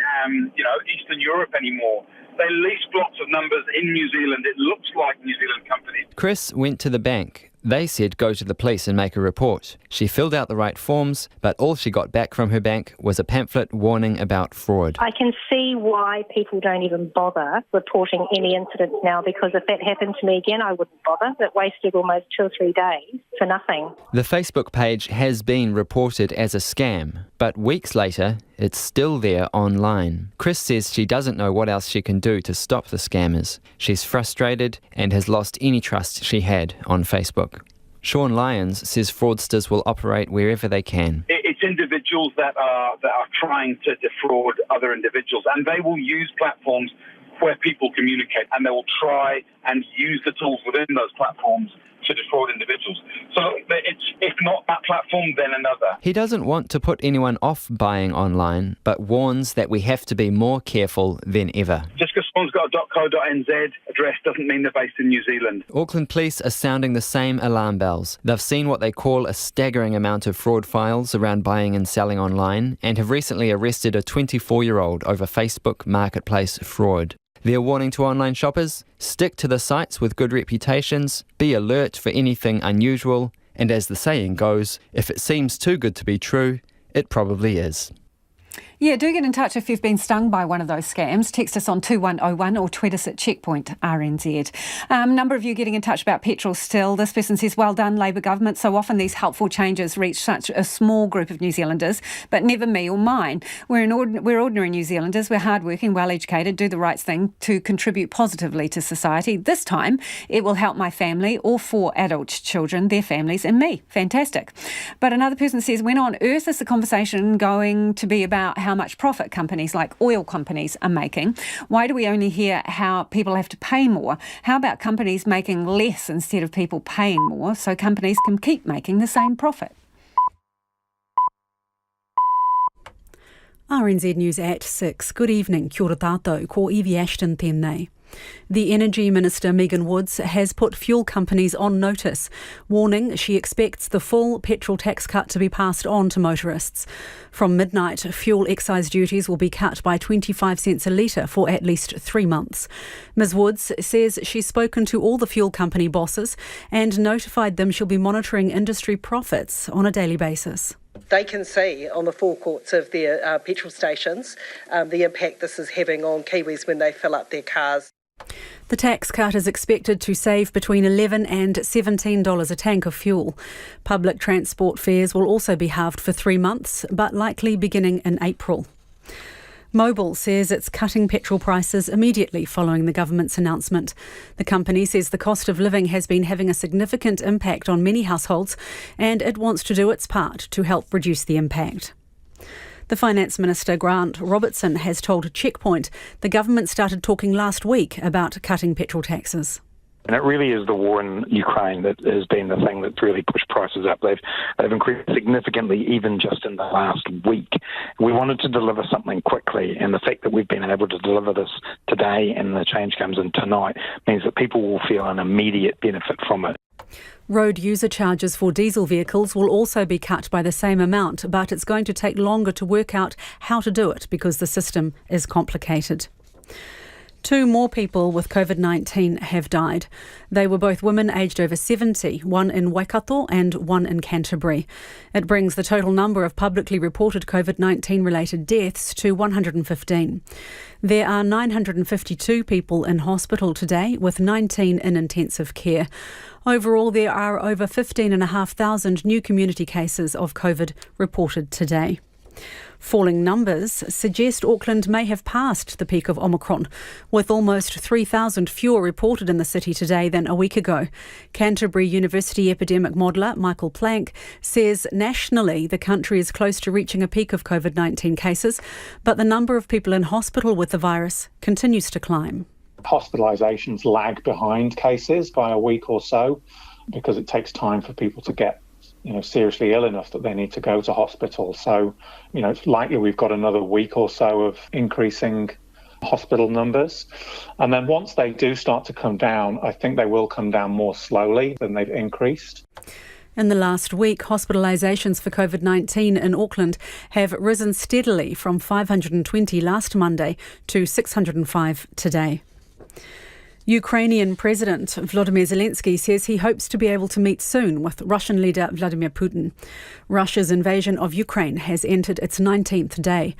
Eastern Europe anymore. They lease blocks of numbers in New Zealand. It looks like New Zealand companies. Chris went to the bank. They said go to the police and make a report. She filled out the right forms, but all she got back from her bank was a pamphlet warning about fraud. I can see why people don't even bother reporting any incidents now, because if that happened to me again, I wouldn't bother. It wasted almost 2 or 3 days for nothing. The Facebook page has been reported as a scam, but weeks later, it's still there online. Chris says she doesn't know what else she can do to stop the scammers. She's frustrated and has lost any trust she had on Facebook. Sean Lyons says fraudsters will operate wherever they can. It's individuals that are trying to defraud other individuals, and they will use platforms where people communicate, and they will try and use the tools within those platforms to defraud individuals. So it's, if not that platform, then another. He doesn't want to put anyone off buying online, but warns that we have to be more careful than ever. Just because someone's got a .co.nz address doesn't mean they're based in New Zealand. Auckland Police are sounding the same alarm bells. They've seen what they call a staggering amount of fraud files around buying and selling online, and have recently arrested a 24-year-old over Facebook marketplace fraud. Their warning to online shoppers: stick to the sites with good reputations, be alert for anything unusual, and as the saying goes, if it seems too good to be true, it probably is. Yeah, do get in touch if you've been stung by one of those scams. Text us on 2101 or tweet us at Checkpoint RNZ. Number of you getting in touch about petrol still. This person says, well done, Labour government. So often these helpful changes reach such a small group of New Zealanders, but never me or mine. We're ordinary New Zealanders. We're hardworking, well-educated, do the right thing to contribute positively to society. This time, it will help my family, all 4 adult children, their families, and me. Fantastic. But another person says, when on earth is the conversation going to be about how much profit companies like oil companies are making? Why do we only hear how people have to pay more? How about companies making less instead of people paying more so companies can keep making the same profit? RNZ News at 6. Good evening. Kia ora tātou, ko Evie Ashton tēnei. The Energy Minister Megan Woods has put fuel companies on notice, warning she expects the full petrol tax cut to be passed on to motorists. From midnight, fuel excise duties will be cut by 25 cents a litre for at least 3 months. Ms Woods says she's spoken to all the fuel company bosses and notified them she'll be monitoring industry profits on a daily basis. They can see on the forecourts of their petrol stations the impact this is having on Kiwis when they fill up their cars. The tax cut is expected to save between $11 and $17 a tank of fuel. Public transport fares will also be halved for 3 months, but likely beginning in April. Mobil says it's cutting petrol prices immediately following the government's announcement. The company says the cost of living has been having a significant impact on many households, and it wants to do its part to help reduce the impact. The Finance Minister Grant Robertson has told Checkpoint the government started talking last week about cutting petrol taxes. And it really is the war in Ukraine that has been the thing that's really pushed prices up. They've increased significantly even just in the last week. We wanted to deliver something quickly, and the fact that we've been able to deliver this today and the change comes in tonight means that people will feel an immediate benefit from it. Road user charges for diesel vehicles will also be cut by the same amount, but it's going to take longer to work out how to do it because the system is complicated. 2 more people with COVID-19 have died. They were both women aged over 70, one in Waikato and one in Canterbury. It brings the total number of publicly reported COVID-19 related deaths to 115. There are 952 people in hospital today, with 19 in intensive care. Overall, there are over 15,500 new community cases of COVID reported today. Falling numbers suggest Auckland may have passed the peak of Omicron, with almost 3,000 fewer reported in the city today than a week ago. Canterbury University epidemic modeller Michael Plank says nationally the country is close to reaching a peak of COVID-19 cases, but the number of people in hospital with the virus continues to climb. Hospitalisations lag behind cases by a week or so because it takes time for people to get seriously ill enough that they need to go to hospital. So, it's likely we've got another week or so of increasing hospital numbers. And then once they do start to come down, I think they will come down more slowly than they've increased. In the last week, hospitalisations for COVID-19 in Auckland have risen steadily from 520 last Monday to 605 today. Ukrainian President Volodymyr Zelensky says he hopes to be able to meet soon with Russian leader Vladimir Putin. Russia's invasion of Ukraine has entered its 19th day.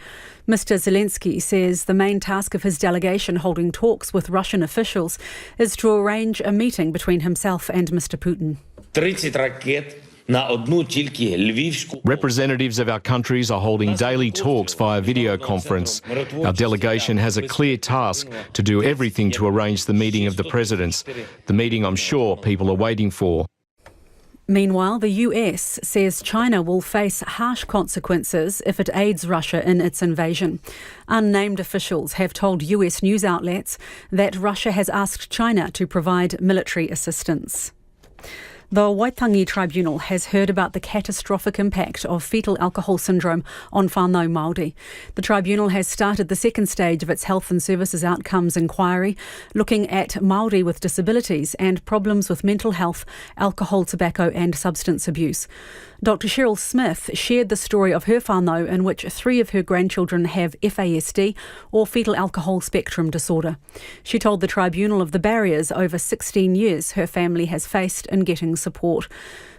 Mr. Zelensky says the main task of his delegation holding talks with Russian officials is to arrange a meeting between himself and Mr. Putin. Representatives of our countries are holding daily talks via video conference. Our delegation has a clear task to do everything to arrange the meeting of the presidents, the meeting I'm sure people are waiting for. Meanwhile, the US says China will face harsh consequences if it aids Russia in its invasion. Unnamed officials have told US news outlets that Russia has asked China to provide military assistance. The Waitangi Tribunal has heard about the catastrophic impact of fetal alcohol syndrome on whānau Māori. The tribunal has started the second stage of its Health and Services Outcomes inquiry, looking at Māori with disabilities and problems with mental health, alcohol, tobacco and substance abuse. Dr. Cheryl Smith shared the story of her whānau in which 3 of her grandchildren have FASD or fetal alcohol spectrum disorder. She told the tribunal of the barriers over 16 years her family has faced in getting support.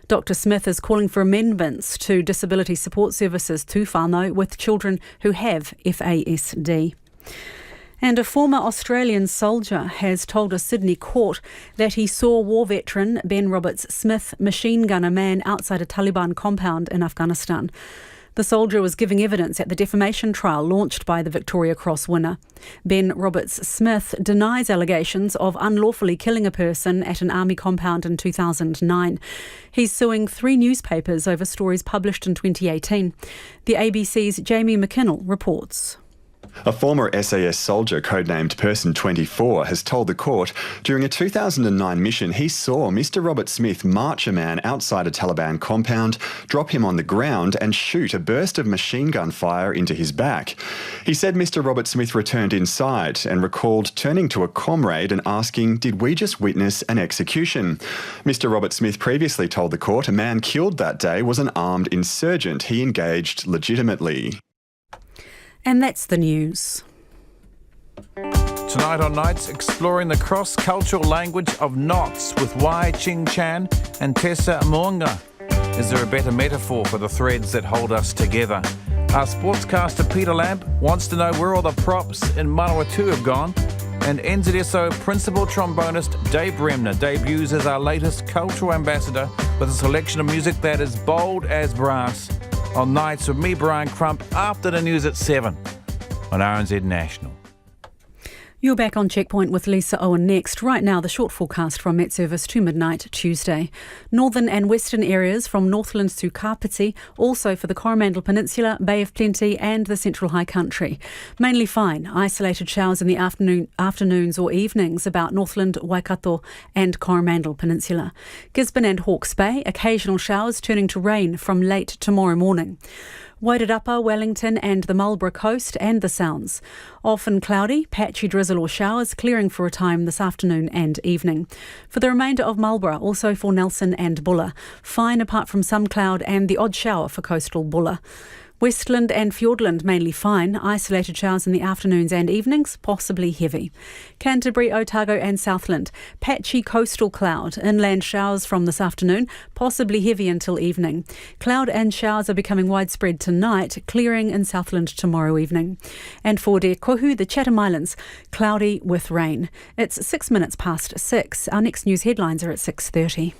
Dr. Smith is calling for amendments to disability support services to whānau with children who have FASD. And a former Australian soldier has told a Sydney court that he saw war veteran Ben Roberts-Smith machine gun a man outside a Taliban compound in Afghanistan. The soldier was giving evidence at the defamation trial launched by the Victoria Cross winner. Ben Roberts-Smith denies allegations of unlawfully killing a person at an army compound in 2009. He's suing 3 newspapers over stories published in 2018. The ABC's Jamie McKinnell reports. A former SAS soldier codenamed Person 24 has told the court during a 2009 mission he saw Mr. Robert Smith march a man outside a Taliban compound, drop him on the ground and shoot a burst of machine gun fire into his back. He said Mr. Robert Smith returned inside and recalled turning to a comrade and asking, "Did we just witness an execution?" Mr. Robert Smith previously told the court a man killed that day was an armed insurgent he engaged legitimately. And that's the news. Tonight on Nights, exploring the cross-cultural language of knots with Wai Ching Chan and Tessa Moonga. Is there a better metaphor for the threads that hold us together? Our sportscaster Peter Lamb wants to know where all the props in Manawatu have gone. And NZSO principal trombonist Dave Bremner debuts as our latest cultural ambassador with a selection of music that is bold as brass. On Nights with me, Brian Crump, after the news at 7 on RNZ National. You're back on Checkpoint with Lisa Owen next. Right now, the short forecast from Met Service to midnight Tuesday. Northern and western areas from Northlands to Kapiti, also for the Coromandel Peninsula, Bay of Plenty and the Central High Country. Mainly fine. Isolated showers in the afternoons or evenings about Northland, Waikato and Coromandel Peninsula. Gisborne and Hawke's Bay, occasional showers turning to rain from late tomorrow morning. Wairarapa, Wellington and the Marlborough coast and the Sounds. Often cloudy, patchy drizzle or showers clearing for a time this afternoon and evening. For the remainder of Marlborough, also for Nelson and Buller. Fine apart from some cloud and the odd shower for coastal Buller. Westland and Fiordland mainly fine, isolated showers in the afternoons and evenings, possibly heavy. Canterbury, Otago and Southland, patchy coastal cloud, inland showers from this afternoon, possibly heavy until evening. Cloud and showers are becoming widespread tonight, clearing in Southland tomorrow evening. And for Te Kohu, the Chatham Islands, cloudy with rain. It's 6 minutes past 6. Our next news headlines are at 6:30.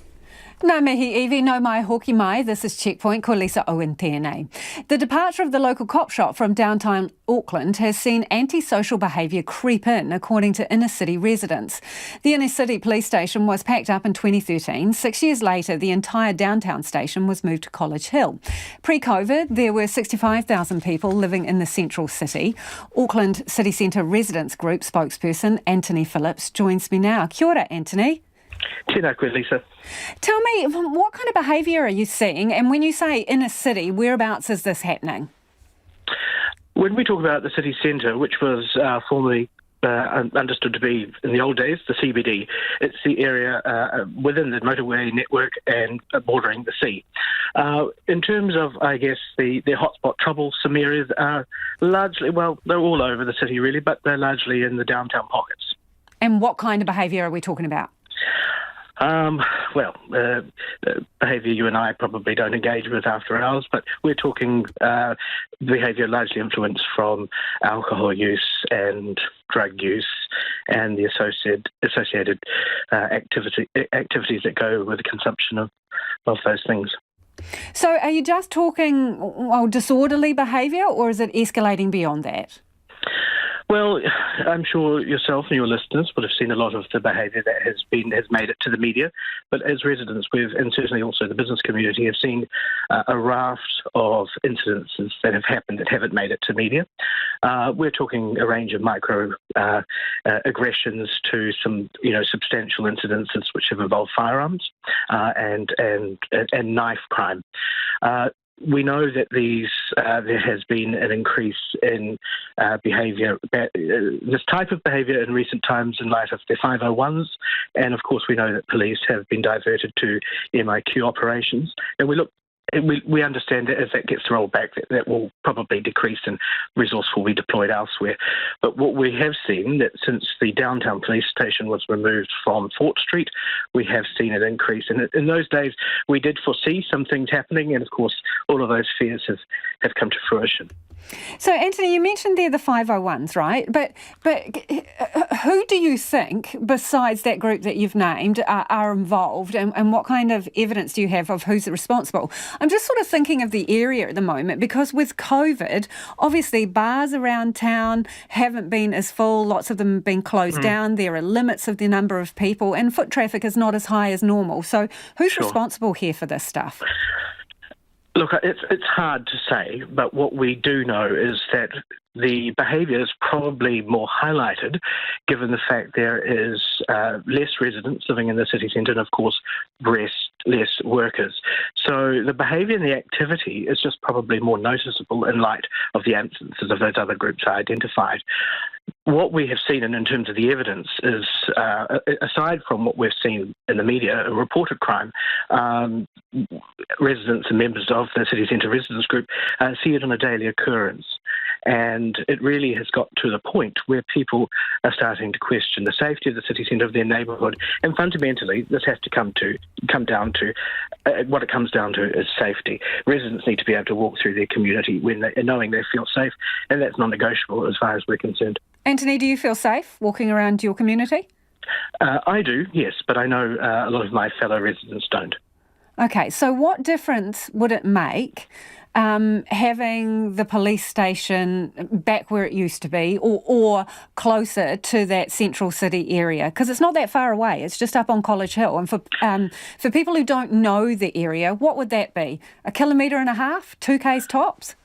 Nā mihi iwi, no mai hoki mai. This is Checkpoint, ko Lisa Owen tēnei. The departure of the local cop shop from downtown Auckland has seen antisocial behaviour creep in, according to inner city residents. The inner city police station was packed up in 2013. 6 years later, the entire downtown station was moved to College Hill. Pre-COVID, there were 65,000 people living in the central city. Auckland City Centre Residents Group spokesperson Anthony Phillips joins me now. Kia ora, Anthony. Tēnā koe, Lisa. Tell me, what kind of behaviour are you seeing? And when you say inner city, whereabouts is this happening? When we talk about the city centre, which was formerly understood to be, in the old days, the CBD, it's the area within the motorway network and bordering the sea. In terms of, I guess, the hotspot trouble, some areas are largely, well, they're all over the city really, but they're largely in the downtown pockets. And what kind of behaviour are we talking about? Behaviour you and I probably don't engage with after hours, but we're talking behaviour largely influenced from alcohol use and drug use and the associated activities that go with the consumption of those things. So are you just talking disorderly behaviour, or is it escalating beyond that? Well, I'm sure yourself and your listeners would have seen a lot of the behaviour that has made it to the media, but as residents, and certainly also the business community, have seen a raft of incidences that have happened that haven't made it to media. We're talking a range of micro aggressions to some, substantial incidences which have involved firearms and knife crime. We know that there has been an increase in behaviour, this type of behaviour in recent times in light of the 501s, and of course we know that police have been diverted to MIQ operations, and we understand that as that gets rolled back, that will probably decrease and resource will be deployed elsewhere. But what we have seen, that since the downtown police station was removed from Fort Street, we have seen an increase. And in those days, we did foresee some things happening, and of course, all of those fears have come to fruition. So, Anthony, you mentioned there the 501s, right? But who do you think, besides that group that you've named, are involved, and what kind of evidence do you have of who's responsible? I'm just sort of thinking of the area at the moment, because with COVID, obviously bars around town haven't been as full, lots of them have been closed down, there are limits of the number of people, and foot traffic is not as high as normal. So who's responsible here for this stuff? Look, it's hard to say, but what we do know is that the behaviour is probably more highlighted given the fact there is less residents living in the city centre and, of course, less workers. So the behaviour and the activity is just probably more noticeable in light of the absences of those other groups I identified. What we have seen in terms of the evidence is, aside from what we've seen in the media, reported crime, residents and members of the city centre residents group see it on a daily occurrence. And it really has got to the point where people are starting to question the safety of the city centre of their neighbourhood. And fundamentally, this has to come down to what it comes down to is safety. Residents need to be able to walk through their community knowing they feel safe, and that's non-negotiable as far as we're concerned. Anthony, do you feel safe walking around your community? I do, yes, but I know a lot of my fellow residents don't. Okay, so what difference would it make having the police station back where it used to be, or closer to that central city area? Because it's not that far away. It's just up on College Hill. And for people who don't know the area, what would that be? 1.5 kilometres, 2 k's tops?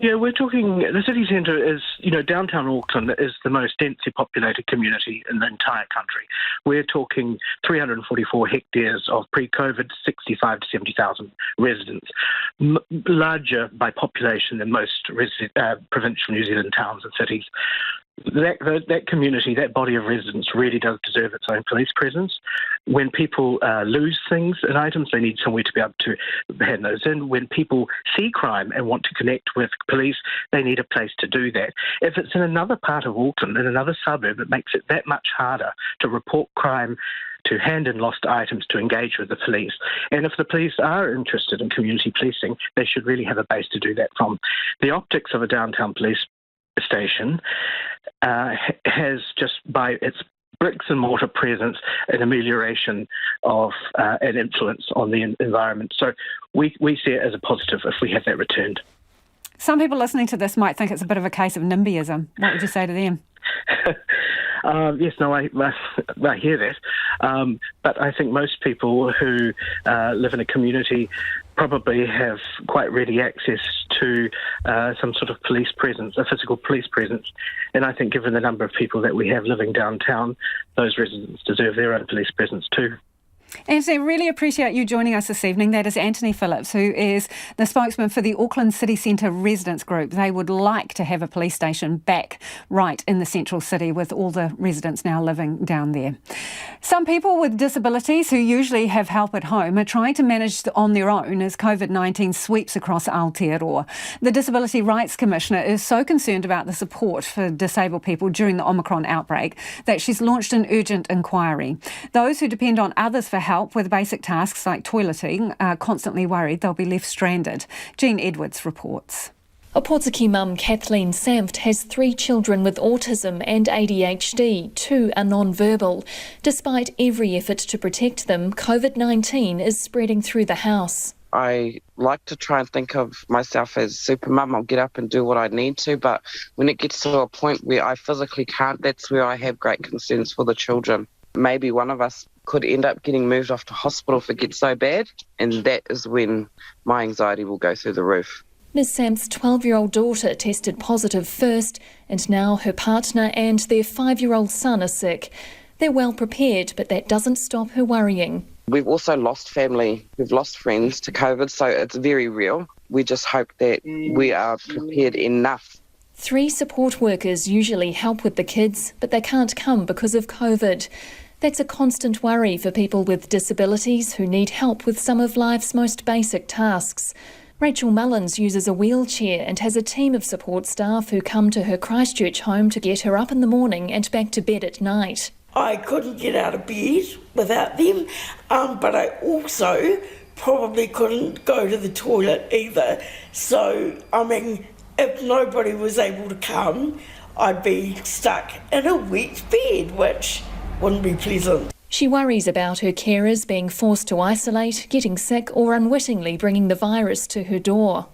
Yeah, we're talking, the city centre is, downtown Auckland is the most densely populated community in the entire country. We're talking 344 hectares of pre-COVID, 65 to 70,000 residents, larger by population than most provincial New Zealand towns and cities. That community, that body of residents really does deserve its own police presence. When people lose things and items, they need somewhere to be able to hand those in. When people see crime and want to connect with police, they need a place to do that. If it's in another part of Auckland, in another suburb, it makes it that much harder to report crime, to hand in lost items, to engage with the police. And if the police are interested in community policing, they should really have a base to do that from. The optics of a downtown police station has, just by its bricks and mortar presence, an amelioration of an influence on the environment. So we see it as a positive if we have that returned. Some people listening to this might think it's a bit of a case of NIMBYism. What would you say to them? Yes, no, I hear that. But I think most people who live in a community probably have quite ready access to some sort of police presence, a physical police presence. And I think given the number of people that we have living downtown, those residents deserve their own police presence too. Anthony, really appreciate you joining us this evening. That is Anthony Phillips, who is the spokesman for the Auckland City Centre Residents Group. They would like to have a police station back right in the central city with all the residents now living down there. Some people with disabilities who usually have help at home are trying to manage on their own as COVID-19 sweeps across Aotearoa. The Disability Rights Commissioner is so concerned about the support for disabled people during the Omicron outbreak that she's launched an urgent inquiry. Those who depend on others for help with basic tasks like toileting are constantly worried they'll be left stranded. Jean Edwards reports. Opotiki mum Kathleen Samft has 3 children with autism and ADHD. 2 are non-verbal. Despite every effort to protect them, COVID-19 is spreading through the house. I like to try and think of myself as super mum. I'll get up and do what I need to, but when it gets to a point where I physically can't, that's where I have great concerns for the children. Maybe one of us could end up getting moved off to hospital if it gets so bad, and that is when my anxiety will go through the roof. Ms Samp's 12-year-old daughter tested positive first, and now her partner and their 5-year-old son are sick. They're well prepared, but that doesn't stop her worrying. We've also lost family, we've lost friends to COVID, so it's very real. We just hope that we are prepared enough. 3 support workers usually help with the kids, but they can't come because of COVID. That's a constant worry for people with disabilities who need help with some of life's most basic tasks. Rachel Mullins uses a wheelchair and has a team of support staff who come to her Christchurch home to get her up in the morning and back to bed at night. I couldn't get out of bed without them, but I also probably couldn't go to the toilet either. So, if nobody was able to come, I'd be stuck in a wet bed, which wouldn't be pleasant. She worries about her carers being forced to isolate, getting sick or unwittingly bringing the virus to her door.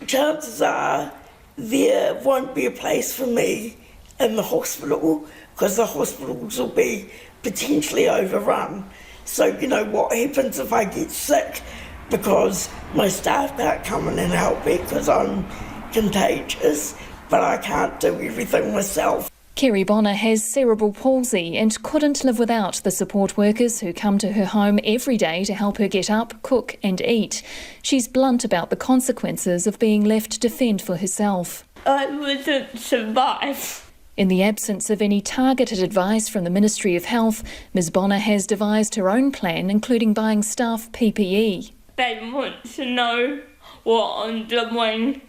Chances are there won't be a place for me in the hospital because the hospitals will be potentially overrun. So, what happens if I get sick because my staff can't come in and help me because I'm contagious, but I can't do everything myself. Kerry Bonner has cerebral palsy and couldn't live without the support workers who come to her home every day to help her get up, cook and eat. She's blunt about the consequences of being left to fend for herself. I wouldn't survive. In the absence of any targeted advice from the Ministry of Health, Ms Bonner has devised her own plan, including buying staff PPE. They want to know what I'm doing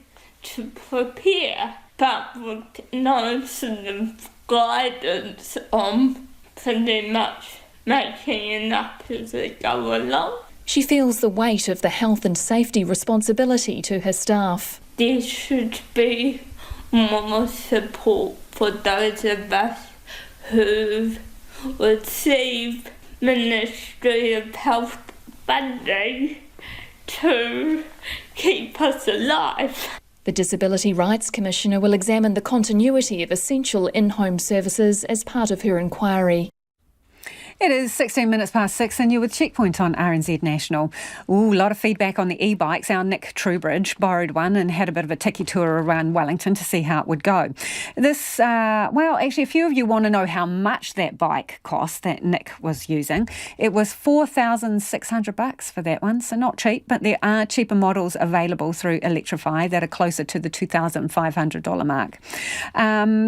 to prepare, but with no sort of guidance on pretty much making enough as they go along. She feels the weight of the health and safety responsibility to her staff. There should be more support for those of us who receive Ministry of Health funding to keep us alive. The Disability Rights Commissioner will examine the continuity of essential in-home services as part of her inquiry. It is 16 minutes past 6 and you're with Checkpoint on RNZ National. Ooh, a lot of feedback on the e-bikes. Our Nick Truebridge borrowed one and had a bit of a tiki tour around Wellington to see how it would go. This, actually a few of you want to know how much that bike cost that Nick was using. It was $4,600 for that one, so not cheap, but there are cheaper models available through Electrify that are closer to the $2,500 mark.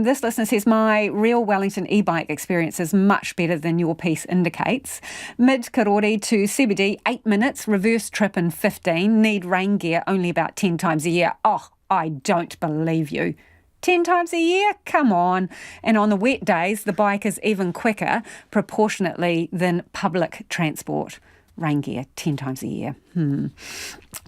This listener says, my real Wellington e-bike experience is much better than your piece indicates. Mid-Karori to CBD, 8 minutes, reverse trip in 15, need rain gear only about 10 times a year. Oh, I don't believe you. 10 times a year? Come on. And on the wet days, the bike is even quicker proportionately than public transport. Rain gear 10 times a year.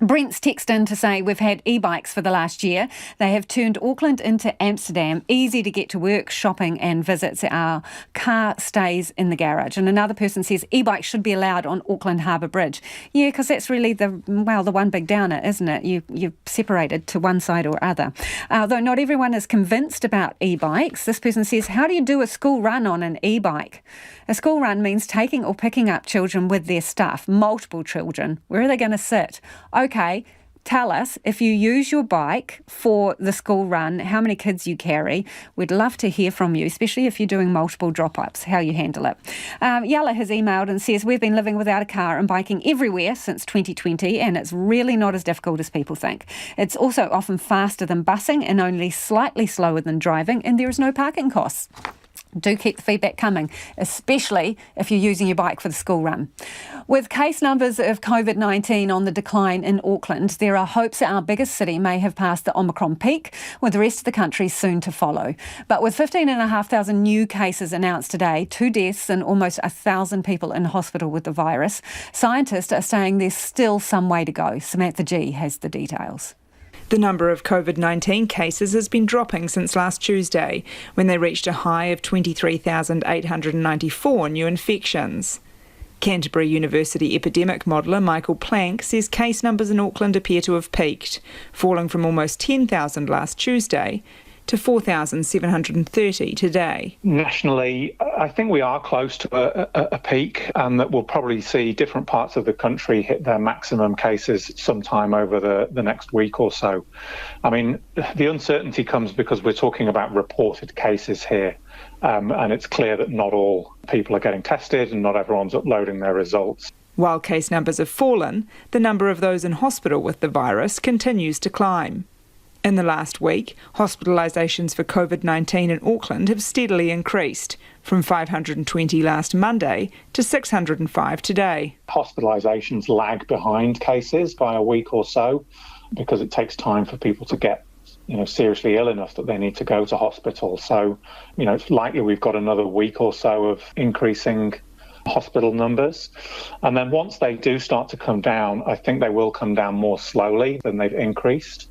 Brent's texted in to say we've had e-bikes for the last year. They have turned Auckland into Amsterdam, easy to get to work, shopping and visits. Our car stays in the garage. And another person says e-bikes should be allowed on Auckland Harbour Bridge. Yeah, because that's really the one big downer, isn't it? You're separated to one side or other. Though not everyone is convinced about e-bikes. This person says, how do you do a school run on an e-bike? A school run means taking or picking up children with their stuff, multiple children. Where are they going to sit? Okay, tell us, if you use your bike for the school run, how many kids you carry. We'd love to hear from you, especially if you're doing multiple drop-ups, how you handle it. Yala has emailed and says, we've been living without a car and biking everywhere since 2020, and it's really not as difficult as people think. It's also often faster than busing and only slightly slower than driving, and there is no parking costs. Do keep the feedback coming, especially if you're using your bike for the school run. With case numbers of COVID-19 on the decline in Auckland, there are hopes that our biggest city may have passed the Omicron peak, with the rest of the country soon to follow. But with 15,500 new cases announced today, 2 deaths and almost 1,000 people in hospital with the virus, scientists are saying there's still some way to go. Samantha G has the details. The number of COVID-19 cases has been dropping since last Tuesday, when they reached a high of 23,894 new infections. Canterbury University epidemic modeller Michael Plank says case numbers in Auckland appear to have peaked, falling from almost 10,000 last Tuesday to 4,730 today. Nationally, I think we are close to a peak, and that we'll probably see different parts of the country hit their maximum cases sometime over the next week or so. I mean, the uncertainty comes because we're talking about reported cases here, and it's clear that not all people are getting tested and not everyone's uploading their results. While case numbers have fallen, the number of those in hospital with the virus continues to climb. In the last week, hospitalisations for COVID-19 in Auckland have steadily increased, from 520 last Monday to 605 today. Hospitalisations lag behind cases by a week or so because it takes time for people to get seriously ill enough that they need to go to hospital. So, it's likely we've got another week or so of increasing hospital numbers. And then once they do start to come down, I think they will come down more slowly than they've increased.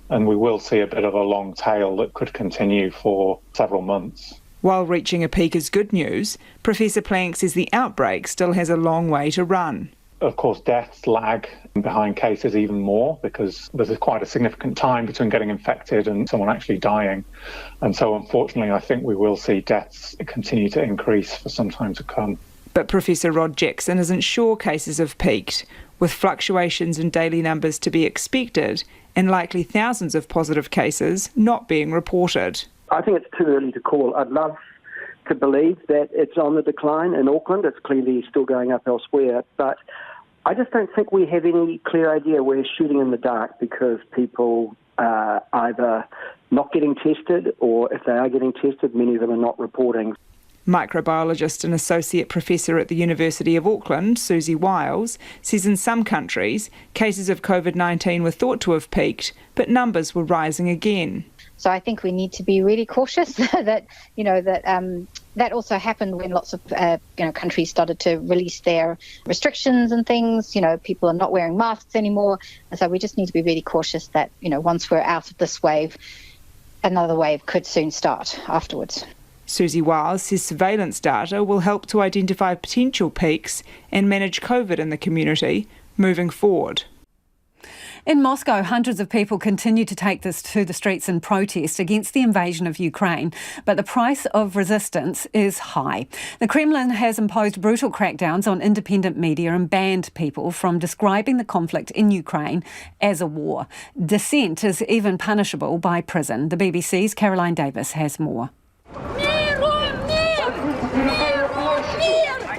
And we will see a bit of a long tail that could continue for several months. While reaching a peak is good news, Professor Plank says the outbreak still has a long way to run. Of course, deaths lag behind cases even more because there's quite a significant time between getting infected and someone actually dying. And so, unfortunately, I think we will see deaths continue to increase for some time to come. But Professor Rod Jackson isn't sure cases have peaked, with fluctuations in daily numbers to be expected and likely thousands of positive cases not being reported. I think it's too early to call. I'd love to believe that it's on the decline in Auckland. It's clearly still going up elsewhere, but I just don't think we have any clear idea. We're shooting in the dark because people are either not getting tested, or if they are getting tested, many of them are not reporting. Microbiologist and associate professor at the University of Auckland, Susie Wiles, says in some countries, cases of COVID-19 were thought to have peaked, but numbers were rising again. So I think we need to be really cautious that that also happened when lots of countries started to release their restrictions and things. People are not wearing masks anymore, and so we just need to be really cautious that once we're out of this wave, another wave could soon start afterwards. Susie Wiles says surveillance data will help to identify potential peaks and manage COVID in the community moving forward. In Moscow, hundreds of people continue to take this to the streets in protest against the invasion of Ukraine, but the price of resistance is high. The Kremlin has imposed brutal crackdowns on independent media and banned people from describing the conflict in Ukraine as a war. Dissent is even punishable by prison. The BBC's Caroline Davis has more.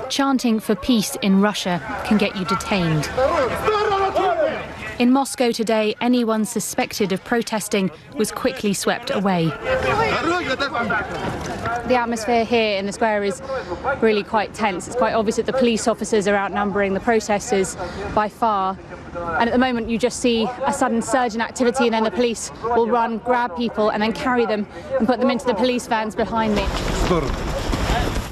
Chanting for peace in Russia can get you detained. In Moscow today, anyone suspected of protesting was quickly swept away. The atmosphere here in the square is really quite tense. It's quite obvious that the police officers are outnumbering the protesters by far. And at the moment you just see a sudden surge in activity, and then the police will run, grab people and then carry them and put them into the police vans behind me.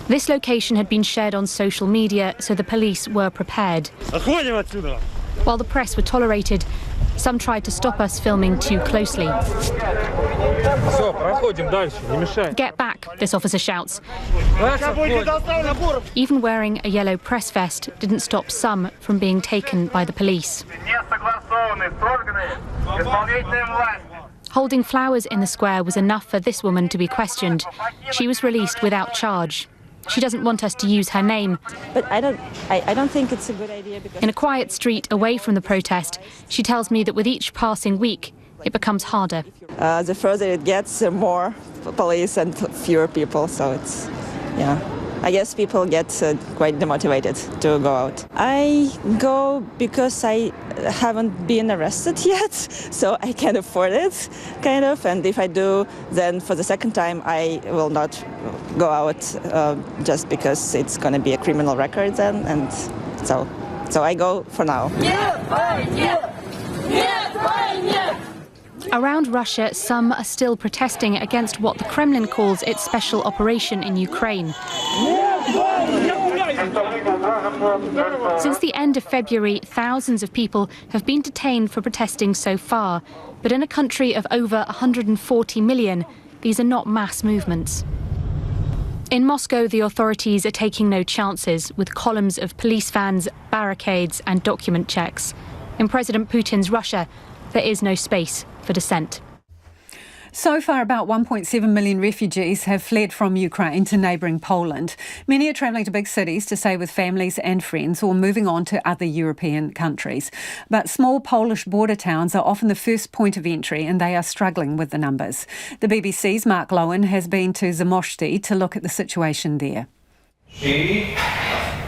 This location had been shared on social media, so the police were prepared. While the press were tolerated, some tried to stop us filming too closely. Get back, this officer shouts. Even wearing a yellow press vest didn't stop some from being taken by the police. Holding flowers in the square was enough for this woman to be questioned. She was released without charge. She doesn't want us to use her name. But I don't think it's a good idea. Because in a quiet street away from the protest, she tells me that with each passing week, it becomes harder. The further it gets, the more police and fewer people. So it's, I guess people get quite demotivated to go out. I go because I haven't been arrested yet, so I can afford it, kind of. And if I do, then for the second time, I will not go out just because it's going to be a criminal record then. And so I go for now. Around Russia, some are still protesting against what the Kremlin calls its special operation in Ukraine. Since the end of February, thousands of people have been detained for protesting so far. But in a country of over 140 million, these are not mass movements. In Moscow, the authorities are taking no chances, with columns of police vans, barricades and document checks. In President Putin's Russia, there is no space for dissent. So far, about 1.7 million refugees have fled from Ukraine to neighbouring Poland. Many are travelling to big cities to stay with families and friends or moving on to other European countries. But small Polish border towns are often the first point of entry and they are struggling with the numbers. The BBC's Mark Lowen has been to Zamość to look at the situation there.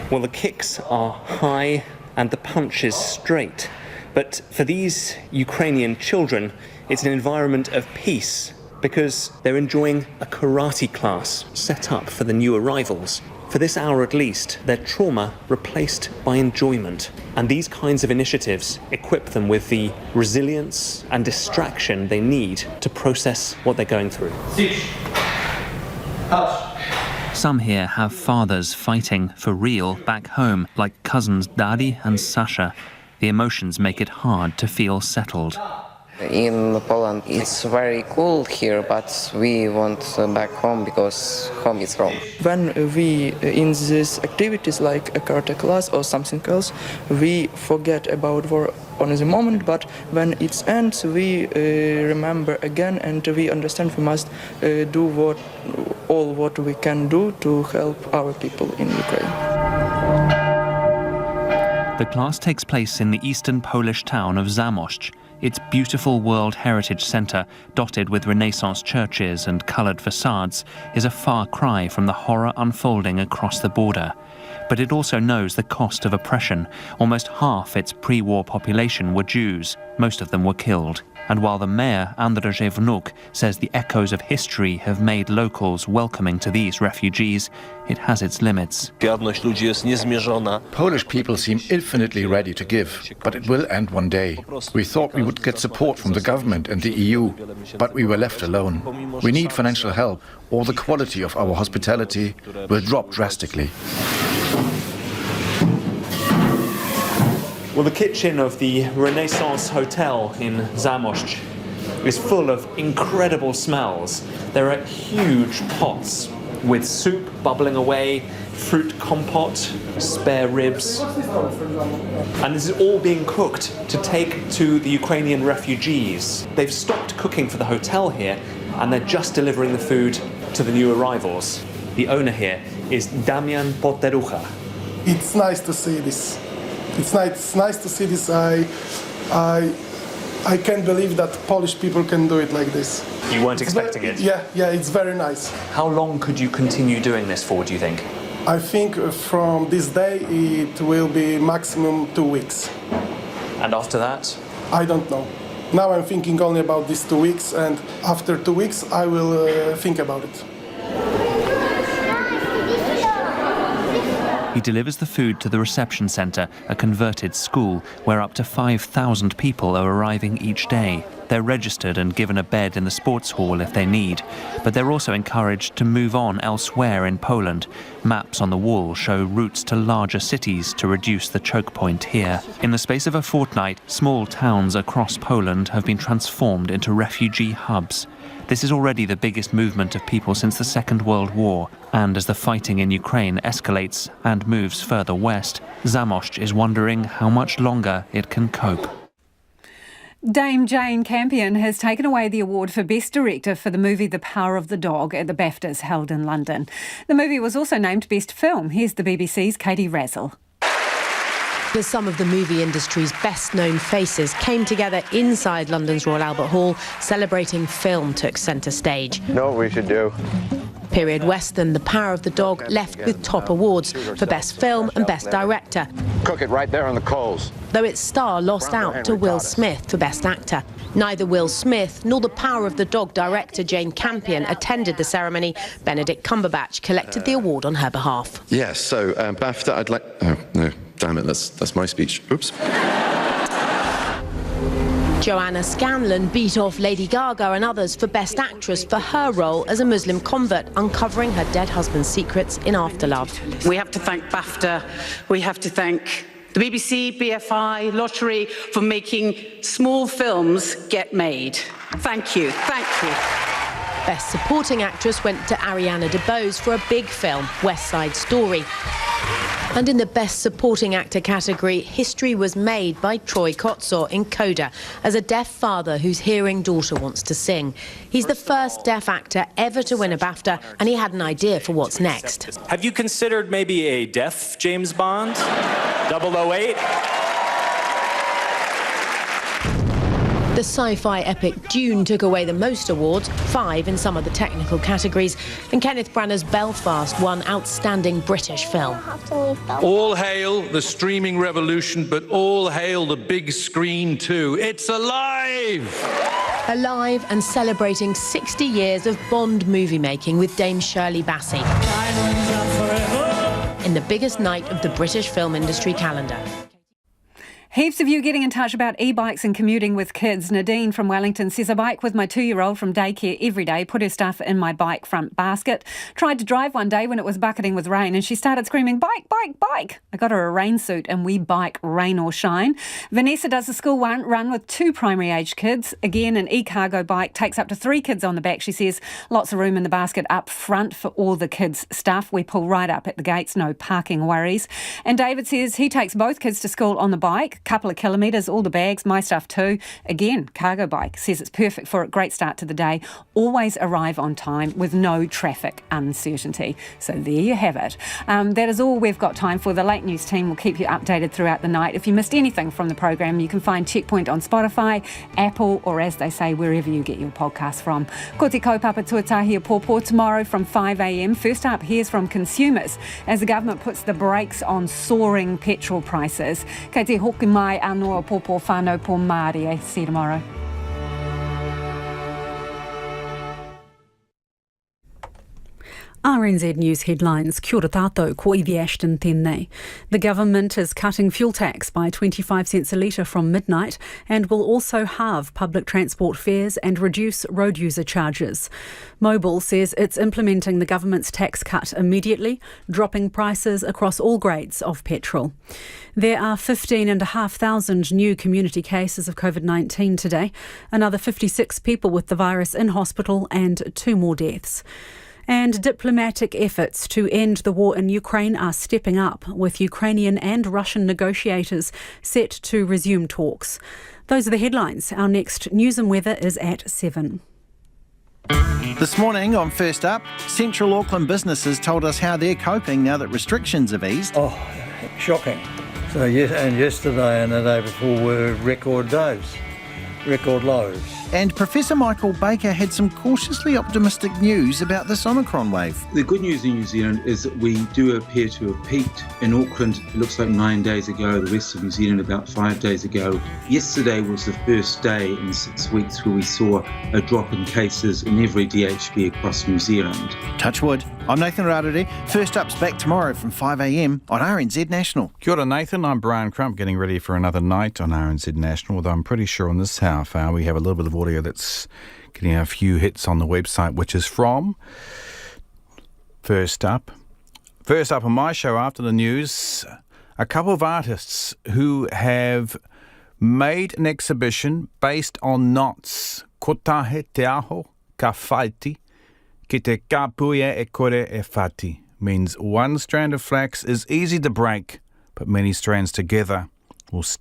Well, the kicks are high and the punch is straight. But for these Ukrainian children, it's an environment of peace because they're enjoying a karate class set up for the new arrivals. For this hour at least, their trauma replaced by enjoyment. And these kinds of initiatives equip them with the resilience and distraction they need to process what they're going through. Some here have fathers fighting for real back home, like cousins Daddy and Sasha. The emotions make it hard to feel settled. In Poland, it's very cool here, but we want back home because home is home. When we in these activities like a karate class or something else, we forget about war on the moment, but when it ends, we remember again and we understand we must do all what we can do to help our people in Ukraine. The class takes place in the eastern Polish town of Zamość. Its beautiful World Heritage Centre, dotted with Renaissance churches and coloured facades, is a far cry from the horror unfolding across the border. But it also knows the cost of oppression. Almost half its pre-war population were Jews. Most of them were killed. And while the mayor, Andrzej Wnuk, says the echoes of history have made locals welcoming to these refugees, it has its limits. Polish people seem infinitely ready to give, but it will end one day. We thought we would get support from the government and the EU, but we were left alone. We need financial help, or the quality of our hospitality will drop drastically. Well, the kitchen of the Renaissance Hotel in Zamość is full of incredible smells. There are huge pots with soup bubbling away, fruit compote, spare ribs. And this is all being cooked to take to the Ukrainian refugees. They've stopped cooking for the hotel here and they're just delivering the food to the new arrivals. The owner here is Damian Poterucha. It's nice to see this. It's nice to see this. I can't believe that Polish people can do it like this. You weren't expecting it? Yeah, it's very nice. How long could you continue doing this for, do you think? I think from this day it will be maximum 2 weeks. And after that? I don't know. Now I'm thinking only about these 2 weeks, and after 2 weeks I will think about it. He delivers the food to the reception centre, a converted school, where up to 5,000 people are arriving each day. They're registered and given a bed in the sports hall if they need, but they're also encouraged to move on elsewhere in Poland. Maps on the wall show routes to larger cities to reduce the choke point here. In the space of a fortnight, small towns across Poland have been transformed into refugee hubs. This is already the biggest movement of people since the Second World War, and as the fighting in Ukraine escalates and moves further west, Zamość is wondering how much longer it can cope. Dame Jane Campion has taken away the award for Best Director for the movie The Power of the Dog at the Baftas held in London. The movie was also named Best Film. Here's the BBC's Katie Razzle. As some of the movie industry's best-known faces came together inside London's Royal Albert Hall, celebrating film took centre stage. Know what we should do? Period Western The Power of the Dog left with top awards for Best Film and Best Director. Cook it right there on the coals. Though its star lost out to Will Smith for Best Actor. Neither Will Smith nor The Power of the Dog director Jane Campion attended the ceremony. Benedict Cumberbatch collected the award on her behalf. Yes, so Bafta, I'd like... Oh, no, damn it, that's my speech. Oops. Joanna Scanlon beat off Lady Gaga and others for Best Actress for her role as a Muslim convert, uncovering her dead husband's secrets in Afterlove. We have to thank Bafta, we have to thank the BBC, BFI, Lottery for making small films get made. Thank you, thank you. Best Supporting Actress went to Ariana DeBose for a big film, West Side Story. And in the Best Supporting Actor category, history was made by Troy Kotsur in Coda as a deaf father whose hearing daughter wants to sing. He's the first deaf actor ever to win a Bafta, and he had an idea for what's next. Have you considered maybe a deaf James Bond? 008? The sci-fi epic Dune took away the most awards, 5 in some of the technical categories, and Kenneth Branagh's Belfast won Outstanding British Film. All hail the streaming revolution, but all hail the big screen too. It's alive! Alive and celebrating 60 years of Bond movie making with Dame Shirley Bassey in the biggest night of the British film industry calendar. Heaps of you getting in touch about e-bikes and commuting with kids. Nadine from Wellington says, I bike with my 2-year-old from daycare every day, put her stuff in my bike front basket. Tried to drive one day when it was bucketing with rain and she started screaming, bike, bike, bike. I got her a rain suit and we bike rain or shine. Vanessa does the school run with 2 primary aged kids. Again, an e-cargo bike takes up to 3 kids on the back. She says, lots of room in the basket up front for all the kids' stuff. We pull right up at the gates, no parking worries. And David says he takes both kids to school on the bike. Couple of kilometres, all the bags, my stuff too. Again, cargo bike, says it's perfect for a great start to the day. Always arrive on time with no traffic uncertainty. So there you have it. That is all we've got time for. The Late News team will keep you updated throughout the night. If you missed anything from the program, you can find Checkpoint on Spotify, Apple, or as they say, wherever you get your podcasts from. Ko te kaupapa tuatahi a pōpō tomorrow from 5 a.m. First up, here's from consumers as the government puts the brakes on soaring petrol prices. Kei te hoki mai anō pōpō whānau pō Māori. See you tomorrow. RNZ News headlines. Kia ora tātou, ko Evie Ashton tēnei. The government is cutting fuel tax by 25 cents a litre from midnight and will also halve public transport fares and reduce road user charges. Mobil says it's implementing the government's tax cut immediately, dropping prices across all grades of petrol. There are 15,500 new community cases of COVID-19 today, another 56 people with the virus in hospital and 2 more deaths. And diplomatic efforts to end the war in Ukraine are stepping up, with Ukrainian and Russian negotiators set to resume talks. Those are the headlines. Our next news and weather is at 7. This morning on First Up, Central Auckland businesses told us how they're coping now that restrictions have eased. Oh, shocking. So yes, and yesterday and the day before were record days, record lows. And Professor Michael Baker had some cautiously optimistic news about this Omicron wave. The good news in New Zealand is that we do appear to have peaked. In Auckland, it looks like 9 days ago, the rest of New Zealand about 5 days ago. Yesterday was the first day in 6 weeks where we saw a drop in cases in every DHB across New Zealand. Touch wood. I'm Nathan Rarere. First Up's back tomorrow from 5 a.m. on RNZ National. Kia ora, Nathan. I'm Brian Crump, getting ready for another night on RNZ National, although I'm pretty sure on this half hour we have a little bit of audio that's getting a few hits on the website, which is from First Up. First up on my show after the news, a couple of artists who have made an exhibition based on knots. Ko tahe te aho ka whaiti, ki te kapuia e kore e whati. Means one strand of flax is easy to break, but many strands together will